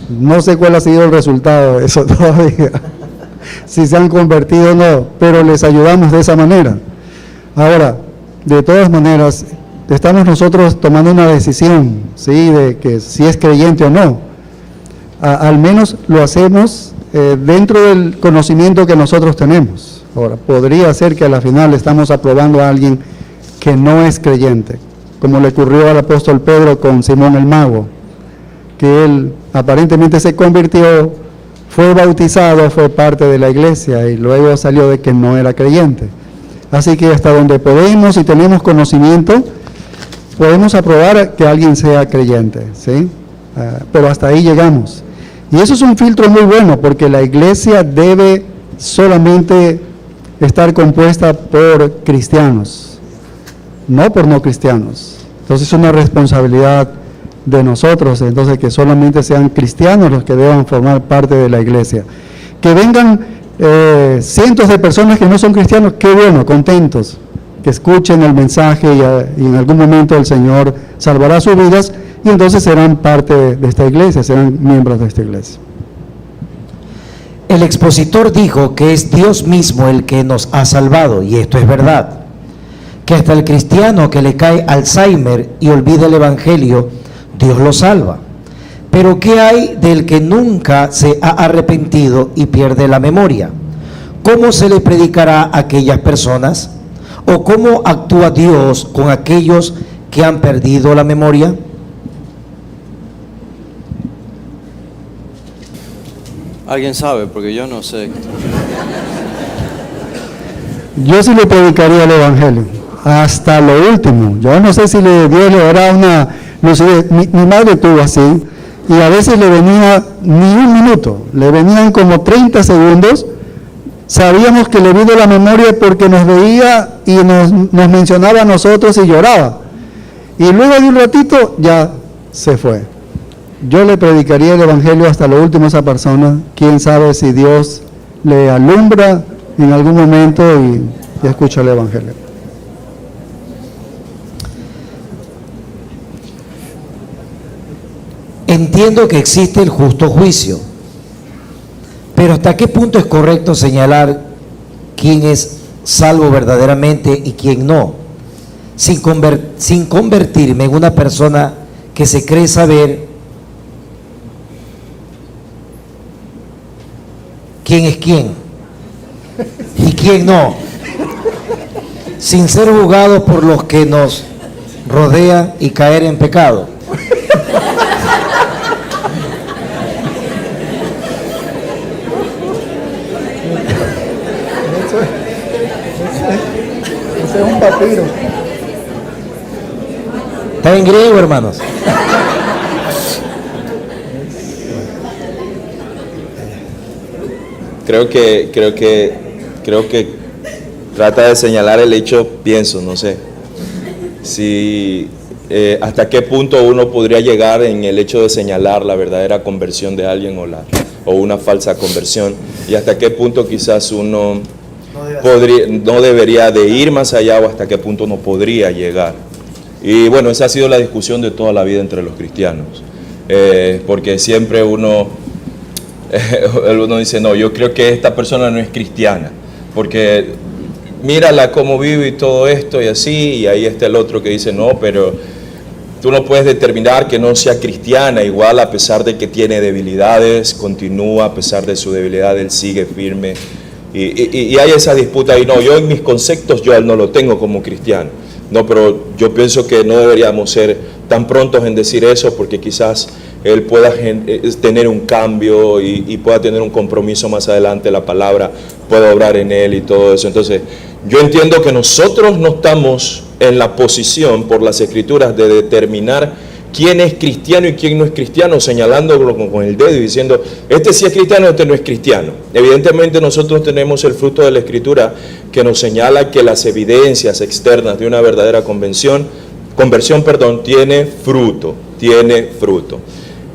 No sé cuál ha sido el resultado de eso todavía, si se han convertido o no, pero les ayudamos de esa manera. Ahora, de todas maneras, estamos nosotros tomando una decisión, ¿sí?, de que si es creyente o no. Al menos lo hacemos dentro del conocimiento que nosotros tenemos. Ahora, podría ser que a la final estamos aprobando a alguien que no es creyente, como le ocurrió al apóstol Pedro con Simón el Mago, que él aparentemente se convirtió, fue bautizado, fue parte de la iglesia y luego salió de que no era creyente. Así que hasta donde podemos y tenemos conocimiento, podemos aprobar que alguien sea creyente, ¿sí? Pero hasta ahí llegamos. Y eso es un filtro muy bueno, porque la iglesia debe solamente estar compuesta por cristianos, no por no cristianos. Entonces es una responsabilidad de nosotros, entonces que solamente sean cristianos los que deban formar parte de la iglesia. Que vengan cientos de personas que no son cristianos, qué bueno, contentos, que escuchen el mensaje y en algún momento el Señor salvará sus vidas y entonces serán parte de esta iglesia, serán miembros de esta iglesia. El expositor dijo que es Dios mismo el que nos ha salvado, y esto es verdad, que hasta el cristiano que le cae Alzheimer y olvida el Evangelio, Dios lo salva. Pero ¿qué hay del que nunca se ha arrepentido y pierde la memoria? ¿Cómo se le predicará a aquellas personas? ¿O cómo actúa Dios con aquellos que han perdido la memoria? ¿Alguien sabe? Porque yo no sé. Yo sí le predicaría el Evangelio, hasta lo último. Yo no sé si Dios le dará una lucidez. Mi madre tuvo así, y a veces le venía ni un minuto, le venían como 30 segundos. Sabíamos que le vino la memoria porque nos veía y nos mencionaba a nosotros y lloraba. Y luego de un ratito ya se fue. Yo le predicaría el Evangelio hasta lo último a esa persona. Quién sabe si Dios le alumbra en algún momento y escucha el Evangelio. Entiendo que existe el justo juicio, pero ¿hasta qué punto es correcto señalar quién es salvo verdaderamente y quién no? Sin convertirme en una persona que se cree saber quién es quién y quién no, sin ser juzgados por los que nos rodean y caer en pecado. Ese es un papiro. ¿Está en griego, hermanos? Creo que trata de señalar el hecho, pienso, no sé, si hasta qué punto uno podría llegar en el hecho de señalar la verdadera conversión de alguien o una falsa conversión, y hasta qué punto quizás uno no debería de ir más allá, o hasta qué punto no podría llegar. Y bueno, esa ha sido la discusión de toda la vida entre los cristianos, porque siempre uno dice, no, yo creo que esta persona no es cristiana, porque mírala cómo vive y todo esto y así, y ahí está el otro que dice, no, pero tú no puedes determinar que no sea cristiana, igual a pesar de que tiene debilidades, continúa, a pesar de su debilidad, él sigue firme, y hay esa disputa ahí, no, yo en mis conceptos, yo no lo tengo como cristiano, no, pero yo pienso que no deberíamos ser tan prontos en decir eso porque quizás él pueda tener un cambio y pueda tener un compromiso más adelante, la palabra pueda obrar en él y todo eso. Entonces, yo entiendo que nosotros no estamos en la posición por las Escrituras de determinar quién es cristiano y quién no es cristiano, señalándolo con el dedo y diciendo, este sí es cristiano, este no es cristiano. Evidentemente nosotros tenemos el fruto de la Escritura que nos señala que las evidencias externas de una verdadera conversión, tiene fruto.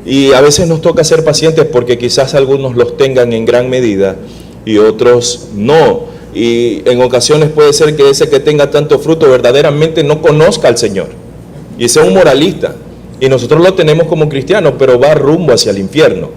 Y a veces nos toca ser pacientes porque quizás algunos los tengan en gran medida y otros no. Y en ocasiones puede ser que ese que tenga tanto fruto verdaderamente no conozca al Señor y sea un moralista. Y nosotros lo tenemos como cristianos, pero va rumbo hacia el infierno,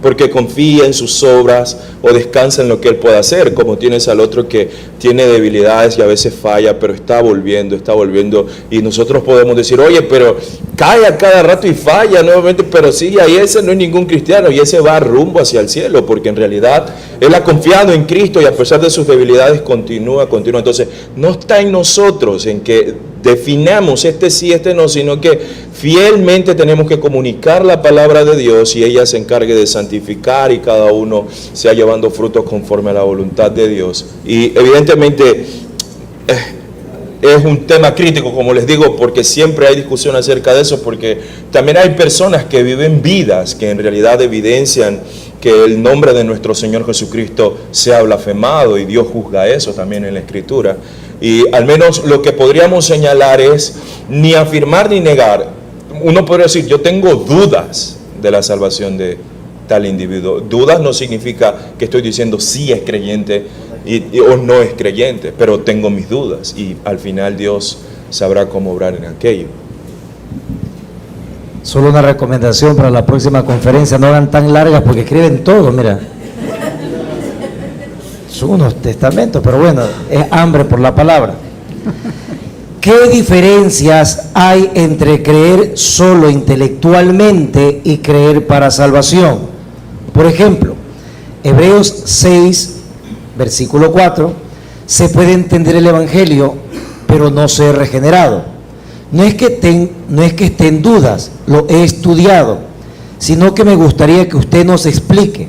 porque confía en sus obras o descansa en lo que él pueda hacer, como tienes al otro que tiene debilidades y a veces falla, pero está volviendo, y nosotros podemos decir, oye, pero cae a cada rato y falla nuevamente, pero sí, ahí ese no es ningún cristiano, y ese va rumbo hacia el cielo, porque en realidad él ha confiado en Cristo y a pesar de sus debilidades continúa. Entonces, no está en nosotros en que definamos este sí, este no, sino que fielmente tenemos que comunicar la palabra de Dios y ella se encargue de santificar y cada uno sea llevando frutos conforme a la voluntad de Dios. Y evidentemente es un tema crítico, como les digo, porque siempre hay discusión acerca de eso, porque también hay personas que viven vidas que en realidad evidencian que el nombre de nuestro Señor Jesucristo sea blasfemado y Dios juzga eso también en la Escritura. Y al menos lo que podríamos señalar es ni afirmar ni negar. Uno podría decir, yo tengo dudas de la salvación de tal individuo. Dudas no significa que estoy diciendo sí es creyente o no es creyente, pero tengo mis dudas y al final Dios sabrá cómo obrar en aquello. Solo una recomendación para la próxima conferencia, no hagan tan largas porque escriben todo, mira. Son unos testamentos, pero bueno, es hambre por la palabra. ¿Qué diferencias hay entre creer solo intelectualmente y creer para salvación? Por ejemplo, Hebreos 6, versículo 4, se puede entender el Evangelio, pero no ser regenerado. No es que esté en dudas, lo he estudiado, sino que me gustaría que usted nos explique,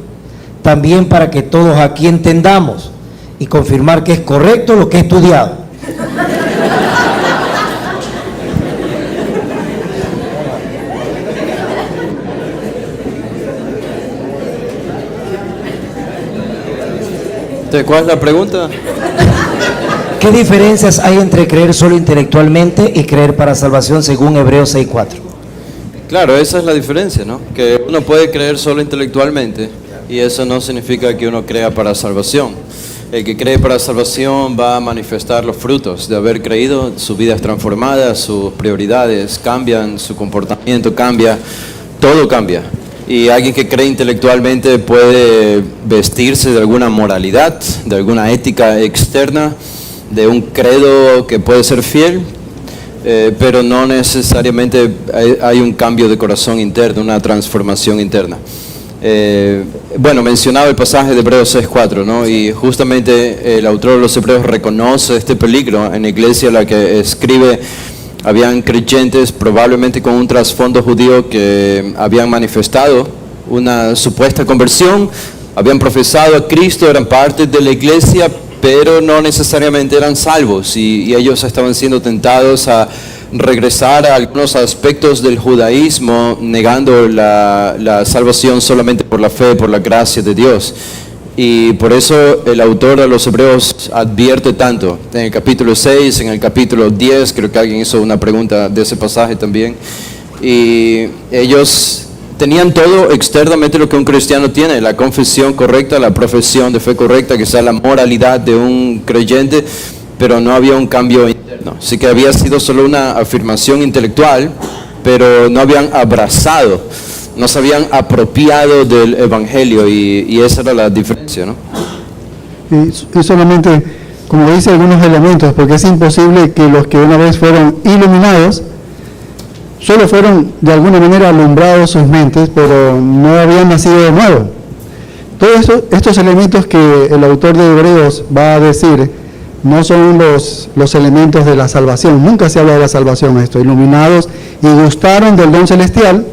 también para que todos aquí entendamos y confirmar que es correcto lo que he estudiado. ¿Cuál es la pregunta? ¿Qué diferencias hay entre creer solo intelectualmente y creer para salvación según Hebreos 6:4? Claro, esa es la diferencia, ¿no? Que uno puede creer solo intelectualmente y eso no significa que uno crea para salvación. El que cree para salvación va a manifestar los frutos de haber creído, su vida es transformada, sus prioridades cambian, su comportamiento cambia, todo cambia. Y alguien que cree intelectualmente puede vestirse de alguna moralidad, de alguna ética externa, de un credo que puede ser fiel, pero no necesariamente hay un cambio de corazón interno, una transformación interna. Bueno, mencionaba el pasaje de Hebreos 6:4, ¿no? Y justamente el autor de los Hebreos reconoce este peligro. En la iglesia a la que escribe habían creyentes probablemente con un trasfondo judío que habían manifestado una supuesta conversión, habían profesado a Cristo, eran parte de la iglesia, pero no necesariamente eran salvos y ellos estaban siendo tentados a regresar a algunos aspectos del judaísmo, negando la salvación solamente por la fe, por la gracia de Dios. Y por eso el autor de los Hebreos advierte tanto, en el capítulo 6, en el capítulo 10, creo que alguien hizo una pregunta de ese pasaje también, y ellos tenían todo externamente lo que un cristiano tiene, la confesión correcta, la profesión de fe correcta, que sea la moralidad de un creyente, pero no había un cambio interno. Así que había sido solo una afirmación intelectual, pero no habían abrazado, no se habían apropiado del Evangelio y esa era la diferencia, ¿no? Y solamente, como dice, algunos elementos, porque es imposible que los que una vez fueron iluminados, solo fueron de alguna manera alumbrados sus mentes, pero no habían nacido de nuevo. Todos estos elementos que el autor de Hebreos va a decir no son los elementos de la salvación. Nunca se habla de la salvación esto. Iluminados y gustaron del don celestial.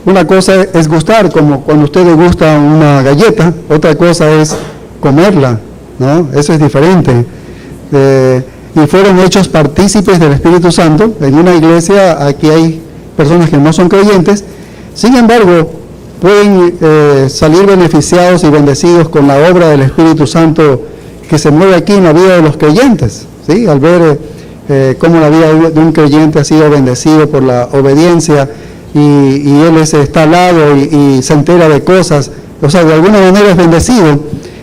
Una cosa es gustar, como cuando usted le gusta una galleta, otra cosa es comerla, ¿no? Eso es diferente. Y fueron hechos partícipes del Espíritu Santo. En una iglesia aquí hay personas que no son creyentes, sin embargo pueden salir beneficiados y bendecidos con la obra del Espíritu Santo que se mueve aquí en la vida de los creyentes, ¿sí? Al ver cómo la vida de un creyente ha sido bendecido por la obediencia y él está al lado y se entera de cosas, o sea, de alguna manera es bendecido.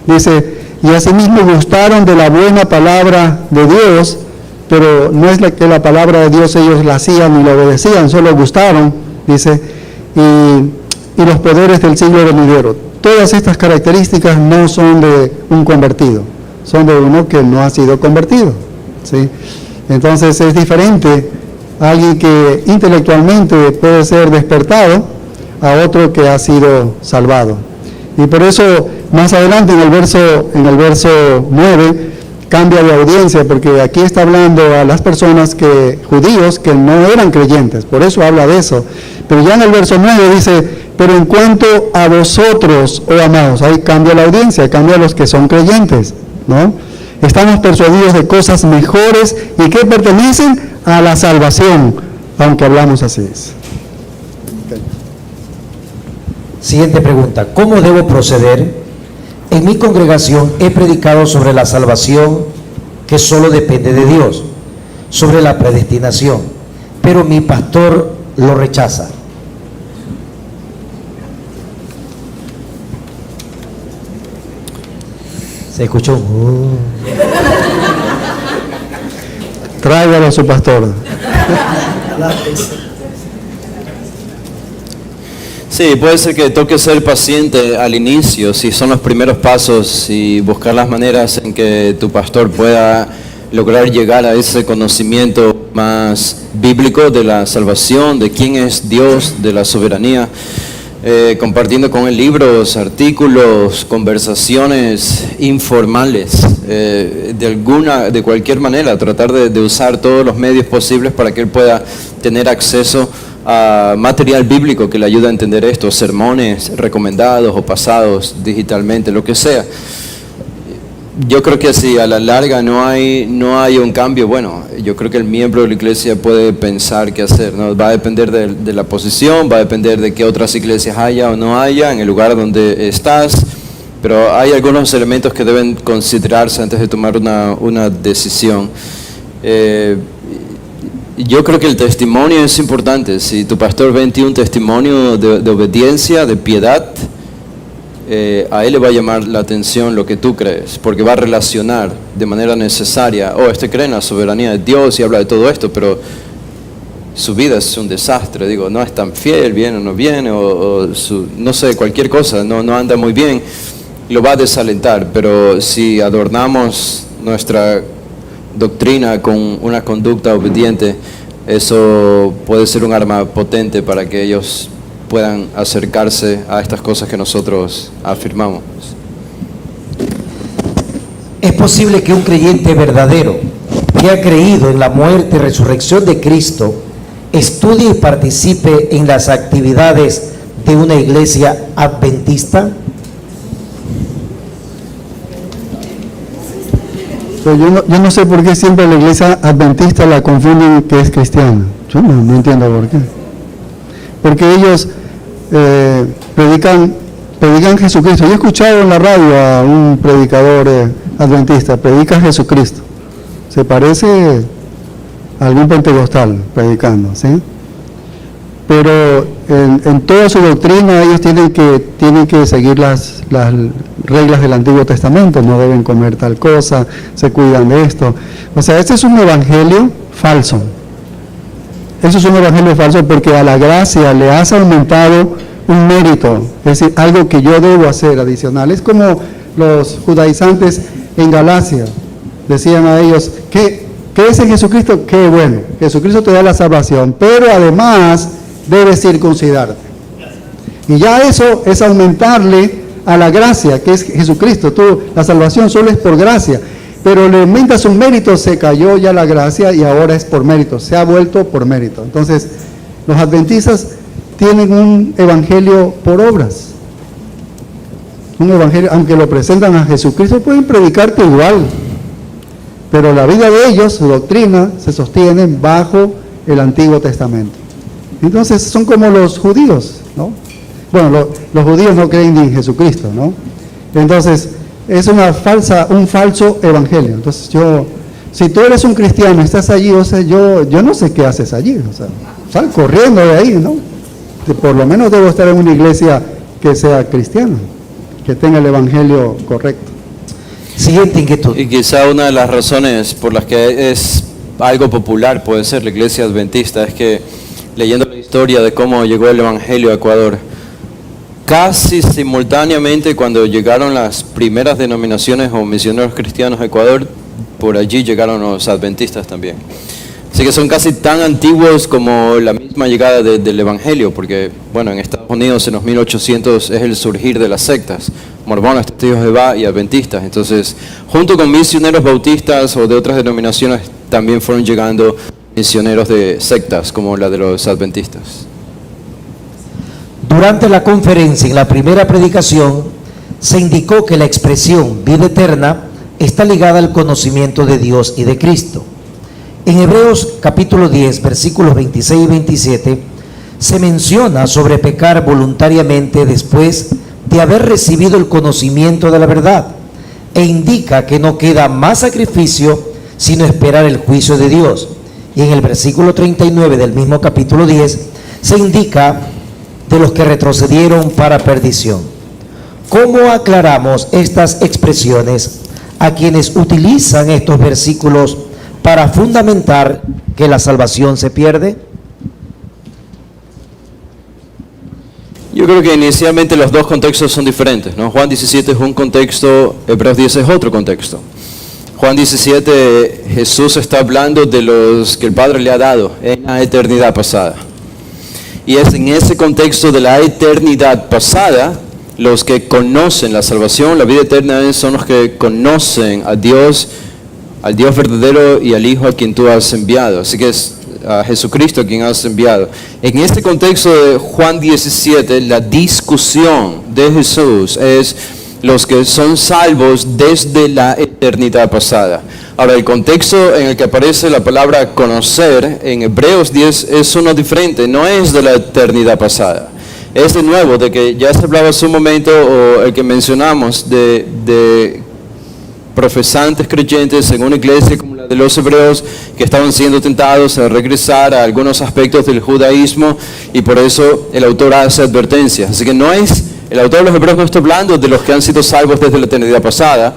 Dice, y asimismo gustaron de la buena palabra de Dios, pero no es que la palabra de Dios ellos la hacían ni la obedecían, solo gustaron, dice, y los poderes del siglo venidero. Todas estas características no son de un convertido, son de uno que no ha sido convertido, ¿sí? Entonces es diferente a alguien que intelectualmente puede ser despertado a otro que ha sido salvado. Y por eso más adelante en el verso 9 cambia de audiencia, porque aquí está hablando a las personas judíos que no eran creyentes, por eso habla de eso. Pero ya en el verso 9 dice, pero en cuanto a vosotros, oh amados, ahí cambia la audiencia, cambia a los que son creyentes, ¿no? Estamos persuadidos de cosas mejores y que pertenecen a la salvación, aunque hablamos así. Siguiente pregunta, ¿cómo debo proceder? En mi congregación he predicado sobre la salvación que solo depende de Dios, sobre la predestinación, pero mi pastor lo rechaza. Se escuchó. Tráigalo a su pastor. Sí, puede ser que toque ser paciente al inicio, si son los primeros pasos, y buscar las maneras en que tu pastor pueda lograr llegar a ese conocimiento más bíblico de la salvación, de quién es Dios, de la soberanía, compartiendo con él libros, artículos, conversaciones informales, de cualquier manera, tratar de usar todos los medios posibles para que él pueda tener acceso a material bíblico que le ayude a entender esto, sermones recomendados o pasados digitalmente, lo que sea. Yo creo que si a la larga no hay un cambio, bueno, yo creo que el miembro de la iglesia puede pensar qué hacer, ¿no? Va a depender de la posición, va a depender de qué otras iglesias haya o no haya en el lugar donde estás, pero hay algunos elementos que deben considerarse antes de tomar una decisión. Yo creo que el testimonio es importante. Si tu pastor ve en ti un testimonio de obediencia, de piedad, a él le va a llamar la atención lo que tú crees, porque va a relacionar de manera necesaria, este cree en la soberanía de Dios y habla de todo esto, pero su vida es un desastre, no es tan fiel, viene o no viene, no sé, cualquier cosa, no anda muy bien, lo va a desalentar. Pero si adornamos nuestra doctrina con una conducta obediente, eso puede ser un arma potente para que ellos puedan acercarse a estas cosas que nosotros afirmamos. Es posible que un creyente verdadero que ha creído en la muerte y resurrección de Cristo estudie y participe en las actividades de una iglesia adventista. Yo no sé por qué siempre la iglesia adventista la confunden que es cristiana. Yo no entiendo por qué. Porque ellos predican Jesucristo. Yo he escuchado en la radio a un predicador adventista, predica Jesucristo. Se parece a algún pentecostal predicando, ¿sí? Pero en toda su doctrina ellos tienen que seguir las reglas del Antiguo Testamento, no deben comer tal cosa, se cuidan de esto. O sea, este es un evangelio falso. Eso es un evangelio falso porque a la gracia le has aumentado un mérito, es decir, algo que yo debo hacer adicional. Es como los judaizantes en Galacia decían a ellos, ¿crees en Jesucristo? Qué bueno, Jesucristo te da la salvación, pero además debes circuncidarte. Y ya eso es aumentarle a la gracia, que es Jesucristo. La salvación solo es por gracia. pero le aumenta sus méritos, se cayó ya la gracia y ahora es por mérito, se ha vuelto por mérito. Entonces, los adventistas tienen un evangelio por obras. Un evangelio, aunque lo presentan a Jesucristo, pueden predicarte igual, pero la vida de ellos, su doctrina, se sostiene bajo el Antiguo Testamento. Entonces, son como los judíos, ¿no? Bueno, los judíos no creen ni en Jesucristo, ¿no? Entonces, es un falso evangelio. Entonces si tú eres un cristiano, estás allí, o sea, yo no sé qué haces allí, o sea, sal corriendo de ahí, ¿no? Por lo menos debo estar en una iglesia que sea cristiana, que tenga el evangelio correcto. Siguiente inquietud. Y quizá una de las razones por las que es algo popular, puede ser la iglesia adventista, es que leyendo la historia de cómo llegó el evangelio a Ecuador, casi simultáneamente cuando llegaron las primeras denominaciones o misioneros cristianos a Ecuador, por allí llegaron los adventistas también. Así que son casi tan antiguos como la misma llegada del evangelio, porque bueno, en Estados Unidos en los 1800 es el surgir de las sectas, mormones, testigos de Jehová y adventistas. Entonces, junto con misioneros bautistas o de otras denominaciones, también fueron llegando misioneros de sectas como la de los adventistas. Durante la conferencia, en la primera predicación, se indicó que la expresión vida eterna está ligada al conocimiento de Dios y de Cristo. En Hebreos capítulo 10, versículos 26 y 27, se menciona sobre pecar voluntariamente después de haber recibido el conocimiento de la verdad, e indica que no queda más sacrificio sino esperar el juicio de Dios. Y en el versículo 39 del mismo capítulo 10, se indica de los que retrocedieron para perdición. ¿Cómo aclaramos estas expresiones a quienes utilizan estos versículos para fundamentar que la salvación se pierde? Yo creo que inicialmente los dos contextos son diferentes, ¿no? Juan 17 es un contexto, Hebreos 10 es otro contexto. Juan 17, Jesús está hablando de los que el Padre le ha dado en la eternidad pasada. Y es en ese contexto de la eternidad pasada, los que conocen la salvación, la vida eterna, son los que conocen a Dios, al Dios verdadero y al Hijo a quien tú has enviado. Así que es a Jesucristo a quien has enviado. En este contexto de Juan 17, la discusión de Jesús es los que son salvos desde la eternidad pasada. Ahora, el contexto en el que aparece la palabra conocer en Hebreos 10 es uno diferente, no es de la eternidad pasada. Es de nuevo, de que ya se hablaba hace un momento, o el que mencionamos, de profesantes creyentes en una iglesia como la de los hebreos, que estaban siendo tentados a regresar a algunos aspectos del judaísmo, y por eso el autor hace advertencias. Así que el autor de los hebreos no está hablando de los que han sido salvos desde la eternidad pasada,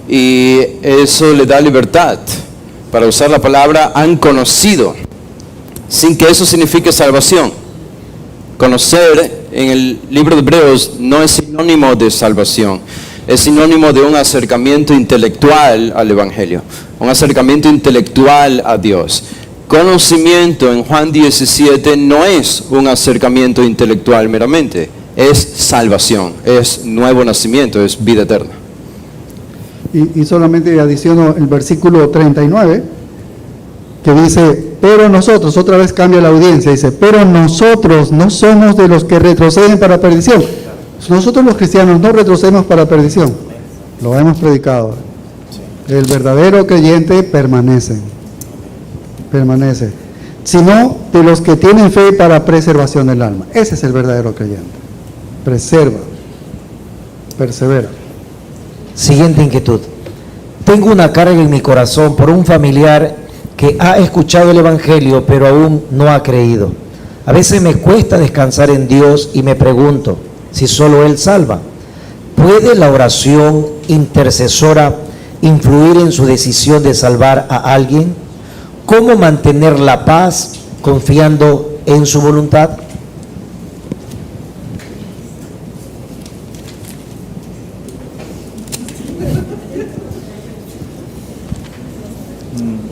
y eso le da libertad para usar la palabra han conocido, sin que eso signifique salvación. Conocer en el libro de Hebreos no es sinónimo de salvación, es sinónimo de un acercamiento intelectual al Evangelio, un acercamiento intelectual a Dios. Conocimiento en Juan 17 no es un acercamiento intelectual meramente, es salvación, es nuevo nacimiento, es vida eterna. Y solamente adiciono el versículo 39, que dice, pero nosotros, otra vez cambia la audiencia, dice, pero nosotros no somos de los que retroceden para perdición. Nosotros los cristianos no retrocedemos para perdición, lo hemos predicado. El verdadero creyente permanece, sino de los que tienen fe para preservación del alma. Ese es el verdadero creyente, preserva, persevera. Siguiente inquietud. Tengo una carga en mi corazón por un familiar que ha escuchado el Evangelio pero aún no ha creído. A veces me cuesta descansar en Dios y me pregunto si solo Él salva. ¿Puede la oración intercesora influir en su decisión de salvar a alguien? ¿Cómo mantener la paz confiando en su voluntad?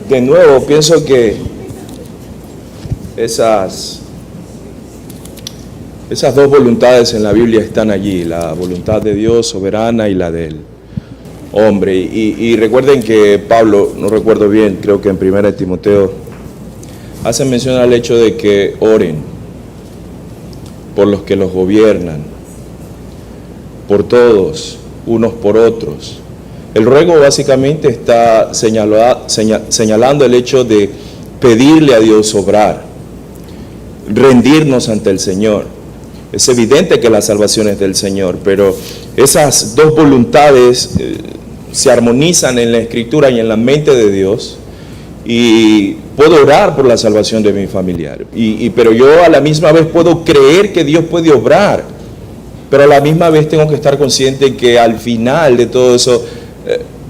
De nuevo, pienso que esas dos voluntades en la Biblia están allí, la voluntad de Dios soberana y la del hombre. Y recuerden que Pablo, no recuerdo bien, creo que en 1 Timoteo, hace mención al hecho de que oren por los que los gobiernan, por todos, unos por otros. El ruego básicamente está señalando el hecho de pedirle a Dios obrar, rendirnos ante el Señor. Es evidente que la salvación es del Señor, pero esas dos voluntades se armonizan en la Escritura y en la mente de Dios, y puedo orar por la salvación de mi familiar, pero yo a la misma vez puedo creer que Dios puede obrar, pero a la misma vez tengo que estar consciente que al final de todo eso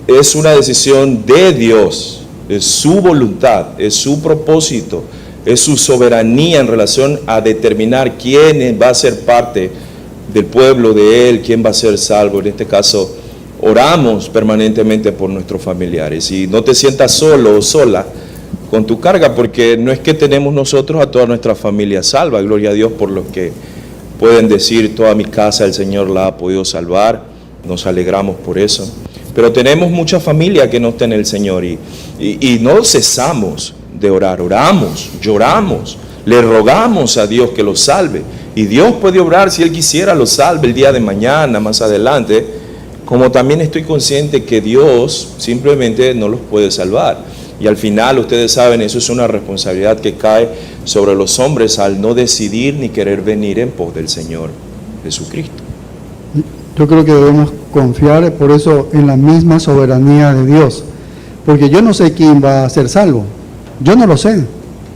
es una decisión de Dios, es su voluntad, es su propósito, es su soberanía en relación a determinar quién va a ser parte del pueblo de Él, quién va a ser salvo. En este caso, oramos permanentemente por nuestros familiares, y no te sientas solo o sola con tu carga, porque no es que tenemos nosotros a toda nuestra familia salva. Gloria a Dios por los que pueden decir: toda mi casa el Señor la ha podido salvar. Nos alegramos por eso. Pero tenemos mucha familia que no está en el Señor, y no cesamos de orar. Oramos, lloramos, le rogamos a Dios que los salve, y Dios puede obrar. Si Él quisiera, los salve el día de mañana, más adelante, como también estoy consciente que Dios simplemente no los puede salvar. Y al final, ustedes saben, eso es una responsabilidad que cae sobre los hombres al no decidir ni querer venir en pos del Señor Jesucristo. Yo creo que debemos confiar, por eso, en la misma soberanía de Dios, porque yo no sé quién va a ser salvo, yo no lo sé.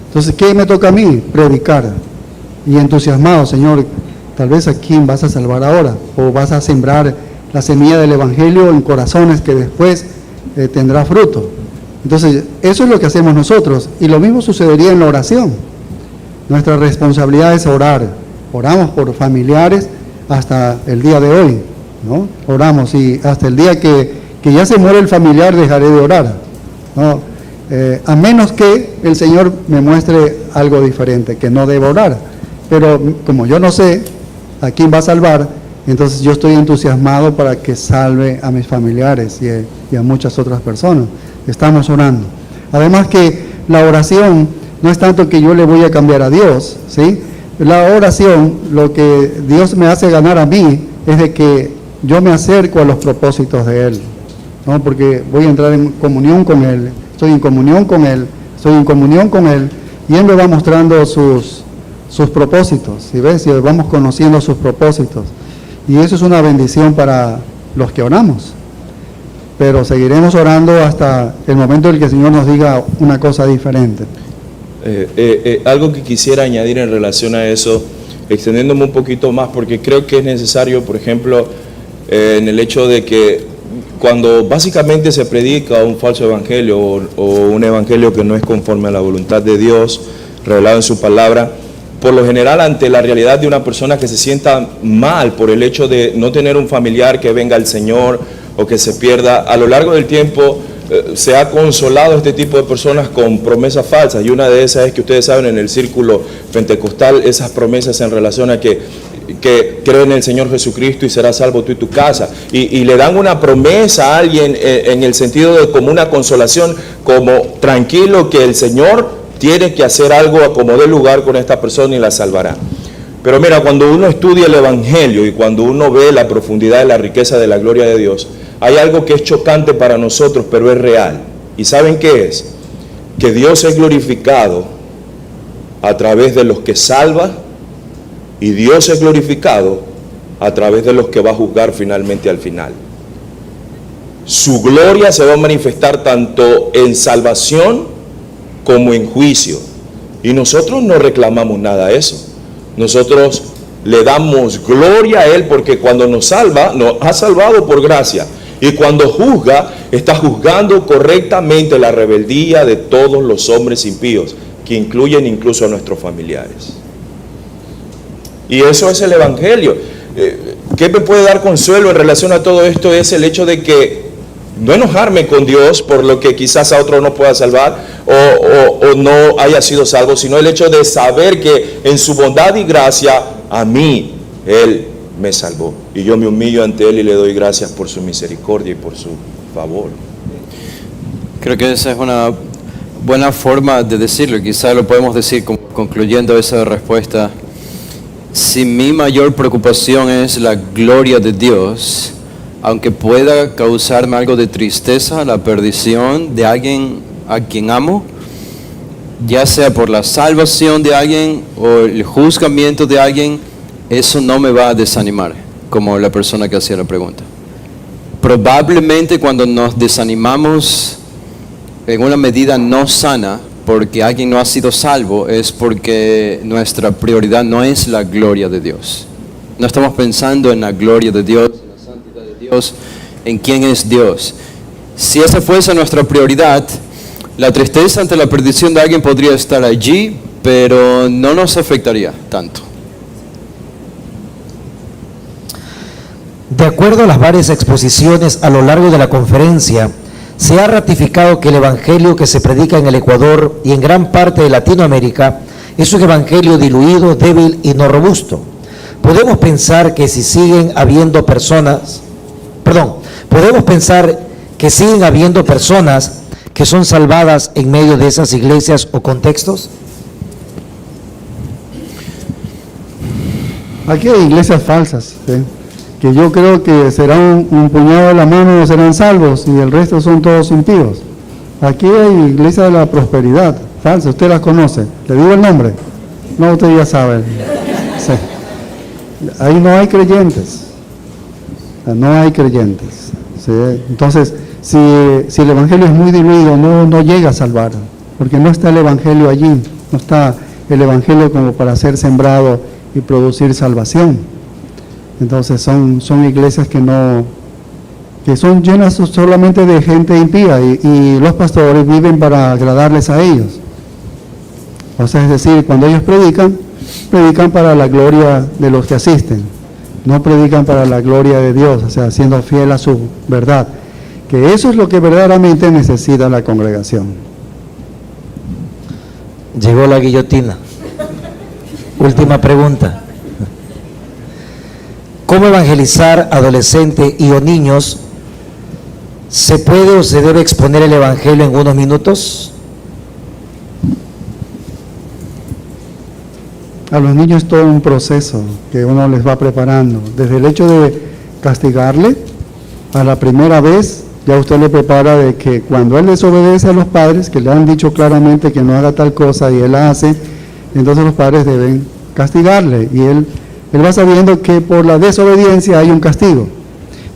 Entonces, ¿qué me toca a mí? Predicar, y entusiasmado: Señor, tal vez a quién vas a salvar ahora, o vas a sembrar la semilla del Evangelio en corazones que después tendrá fruto. Entonces, eso es lo que hacemos nosotros, y lo mismo sucedería en la oración. Nuestra responsabilidad es orar. Oramos por familiares hasta el día de hoy, ¿no? Oramos, y hasta el día que ya se muere el familiar dejaré de orar, ¿no? A menos que el Señor me muestre algo diferente, que no debo orar. Pero como yo no sé a quién va a salvar, entonces yo estoy entusiasmado para que salve a mis familiares y a muchas otras personas. Estamos orando. Además que la oración no es tanto que yo le voy a cambiar a Dios, ¿sí? La oración, lo que Dios me hace ganar a mí, es de que yo me acerco a los propósitos de Él, ¿no? Porque voy a entrar en comunión con Él, estoy en comunión con Él, y Él me va mostrando sus propósitos, ¿sí ves? Y vamos conociendo sus propósitos, y eso es una bendición para los que oramos. Pero seguiremos orando hasta el momento en el que el Señor nos diga una cosa diferente. Algo que quisiera añadir en relación a eso, extendiéndome un poquito más, porque creo que es necesario, por ejemplo, en el hecho de que cuando básicamente se predica un falso evangelio o un evangelio que no es conforme a la voluntad de Dios revelado en su palabra, por lo general, ante la realidad de una persona que se sienta mal por el hecho de no tener un familiar que venga al Señor o que se pierda, a lo largo del tiempo se ha consolado a este tipo de personas con promesas falsas, y una de esas es que ustedes saben, en el círculo pentecostal, esas promesas en relación a que cree en el Señor Jesucristo y serás salvo tú y tu casa, y le dan una promesa a alguien en el sentido de como una consolación, como tranquilo que el Señor tiene que hacer algo a como dé lugar con esta persona y la salvará. Pero mira, cuando uno estudia el Evangelio y cuando uno ve la profundidad y la riqueza de la gloria de Dios, hay algo que es chocante para nosotros, pero es real. ¿Y saben qué es? Que Dios es glorificado a través de los que salva, y Dios es glorificado a través de los que va a juzgar finalmente al final. Su gloria se va a manifestar tanto en salvación como en juicio. Y nosotros no reclamamos nada a eso. Nosotros le damos gloria a Él, porque cuando nos salva, nos ha salvado por gracia. Y cuando juzga, está juzgando correctamente la rebeldía de todos los hombres impíos, que incluyen incluso a nuestros familiares. Y eso es el Evangelio. ¿Qué me puede dar consuelo en relación a todo esto? Es el hecho de que no enojarme con Dios por lo que quizás a otro no pueda salvar o no haya sido salvo, sino el hecho de saber que en su bondad y gracia a mí Él me salvó, y yo me humillo ante Él y le doy gracias por su misericordia y por su favor. Creo que esa es una buena forma de decirlo. Quizá lo podemos decir concluyendo esa respuesta. Si mi mayor preocupación es la gloria de Dios, aunque pueda causarme algo de tristeza, la perdición de alguien a quien amo, ya sea por la salvación de alguien o el juzgamiento de alguien, eso no me va a desanimar, como la persona que hacía la pregunta. Probablemente cuando nos desanimamos en una medida no sana, porque alguien no ha sido salvo, es porque nuestra prioridad no es la gloria de Dios. No estamos pensando en la gloria de Dios, en la santidad de Dios, en quién es Dios. Si esa fuese nuestra prioridad, la tristeza ante la perdición de alguien podría estar allí, pero no nos afectaría tanto. De acuerdo a las varias exposiciones a lo largo de la conferencia, se ha ratificado que el evangelio que se predica en el Ecuador y en gran parte de Latinoamérica es un evangelio diluido, débil y no robusto. Podemos pensar que siguen habiendo personas que son salvadas en medio de esas iglesias o contextos. Aquí hay iglesias falsas, ¿sí? Que yo creo que será un puñado de la mano serán salvos y el resto son todos impíos. Aquí hay iglesias de la prosperidad falsas, usted las conoce. ¿Le digo el nombre? No, usted ya sabe. Sí. Ahí no hay creyentes. No hay creyentes. ¿Sí? Entonces, si el evangelio es muy diluido, no llega a salvar, porque no está el evangelio allí, no está el evangelio como para ser sembrado y producir salvación. Entonces son iglesias que son llenas solamente de gente impía y los pastores viven para agradarles a ellos. O sea, es decir, cuando ellos predican para la gloria de los que asisten, no predican para la gloria de Dios, o sea, siendo fiel a su verdad, que eso es lo que verdaderamente necesita la congregación. Llegó la guillotina. Última pregunta. ¿Cómo evangelizar adolescentes y o niños? ¿Se puede o se debe exponer el evangelio en unos minutos? A los niños es todo un proceso que uno les va preparando. Desde el hecho de castigarle, a la primera vez ya usted le prepara de que cuando él desobedece a los padres, que le han dicho claramente que no haga tal cosa y él la hace, entonces los padres deben castigarle y él va sabiendo que por la desobediencia hay un castigo.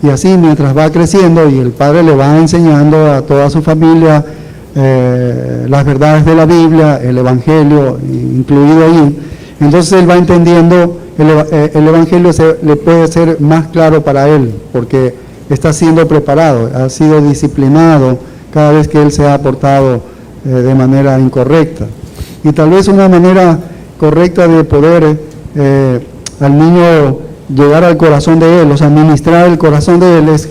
Y así mientras va creciendo y el padre le va enseñando a toda su familia las verdades de la Biblia, el evangelio incluido allí, entonces él va entendiendo, el evangelio le puede ser más claro para él, porque está siendo preparado, ha sido disciplinado cada vez que él se ha portado de manera incorrecta. Y tal vez una manera correcta de poder al niño llegar al corazón de él, o sea, ministrar el corazón de él es,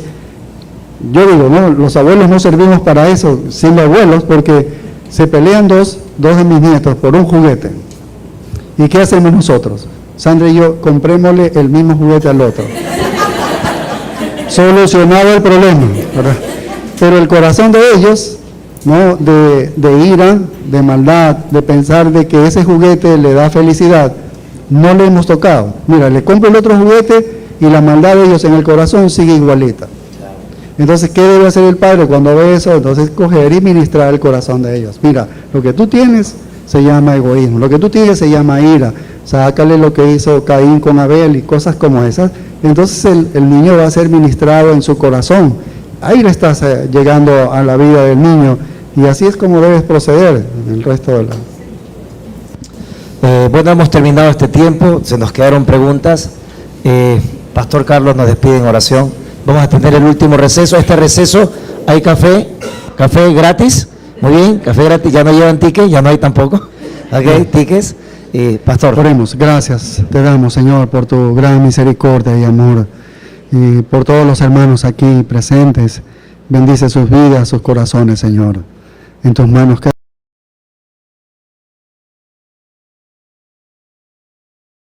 yo digo, no, los abuelos no servimos para eso, siendo abuelos, porque se pelean dos de mis nietos por un juguete. ¿Y qué hacemos nosotros? Sandra y yo, comprémosle el mismo juguete al otro. Solucionado el problema, ¿verdad? Pero el corazón de ellos, ¿no? De ira, de maldad, de pensar de que ese juguete le da felicidad, no le hemos tocado. Mira, le compro el otro juguete y la maldad de ellos en el corazón sigue igualita. Entonces, ¿qué debe hacer el padre cuando ve eso? Entonces, coger y ministrar el corazón de ellos. Mira, lo que tú tienes se llama egoísmo, lo que tú tienes se llama ira. Sácale lo que hizo Caín con Abel y cosas como esas. Entonces, el niño va a ser ministrado en su corazón. Ahí le estás llegando a la vida del niño y así es como debes proceder en el resto de la... Bueno, hemos terminado este tiempo, se nos quedaron preguntas. Pastor Carlos nos despide en oración. Vamos a tener el último receso. Este receso hay café gratis. Muy bien, café gratis. Ya no llevan tickets, ya no hay tampoco. Ok, tickets. Pastor. Oremos. Gracias te damos, Señor, por tu gran misericordia y amor. Y por todos los hermanos aquí presentes. Bendice sus vidas, sus corazones, Señor. En tus manos queda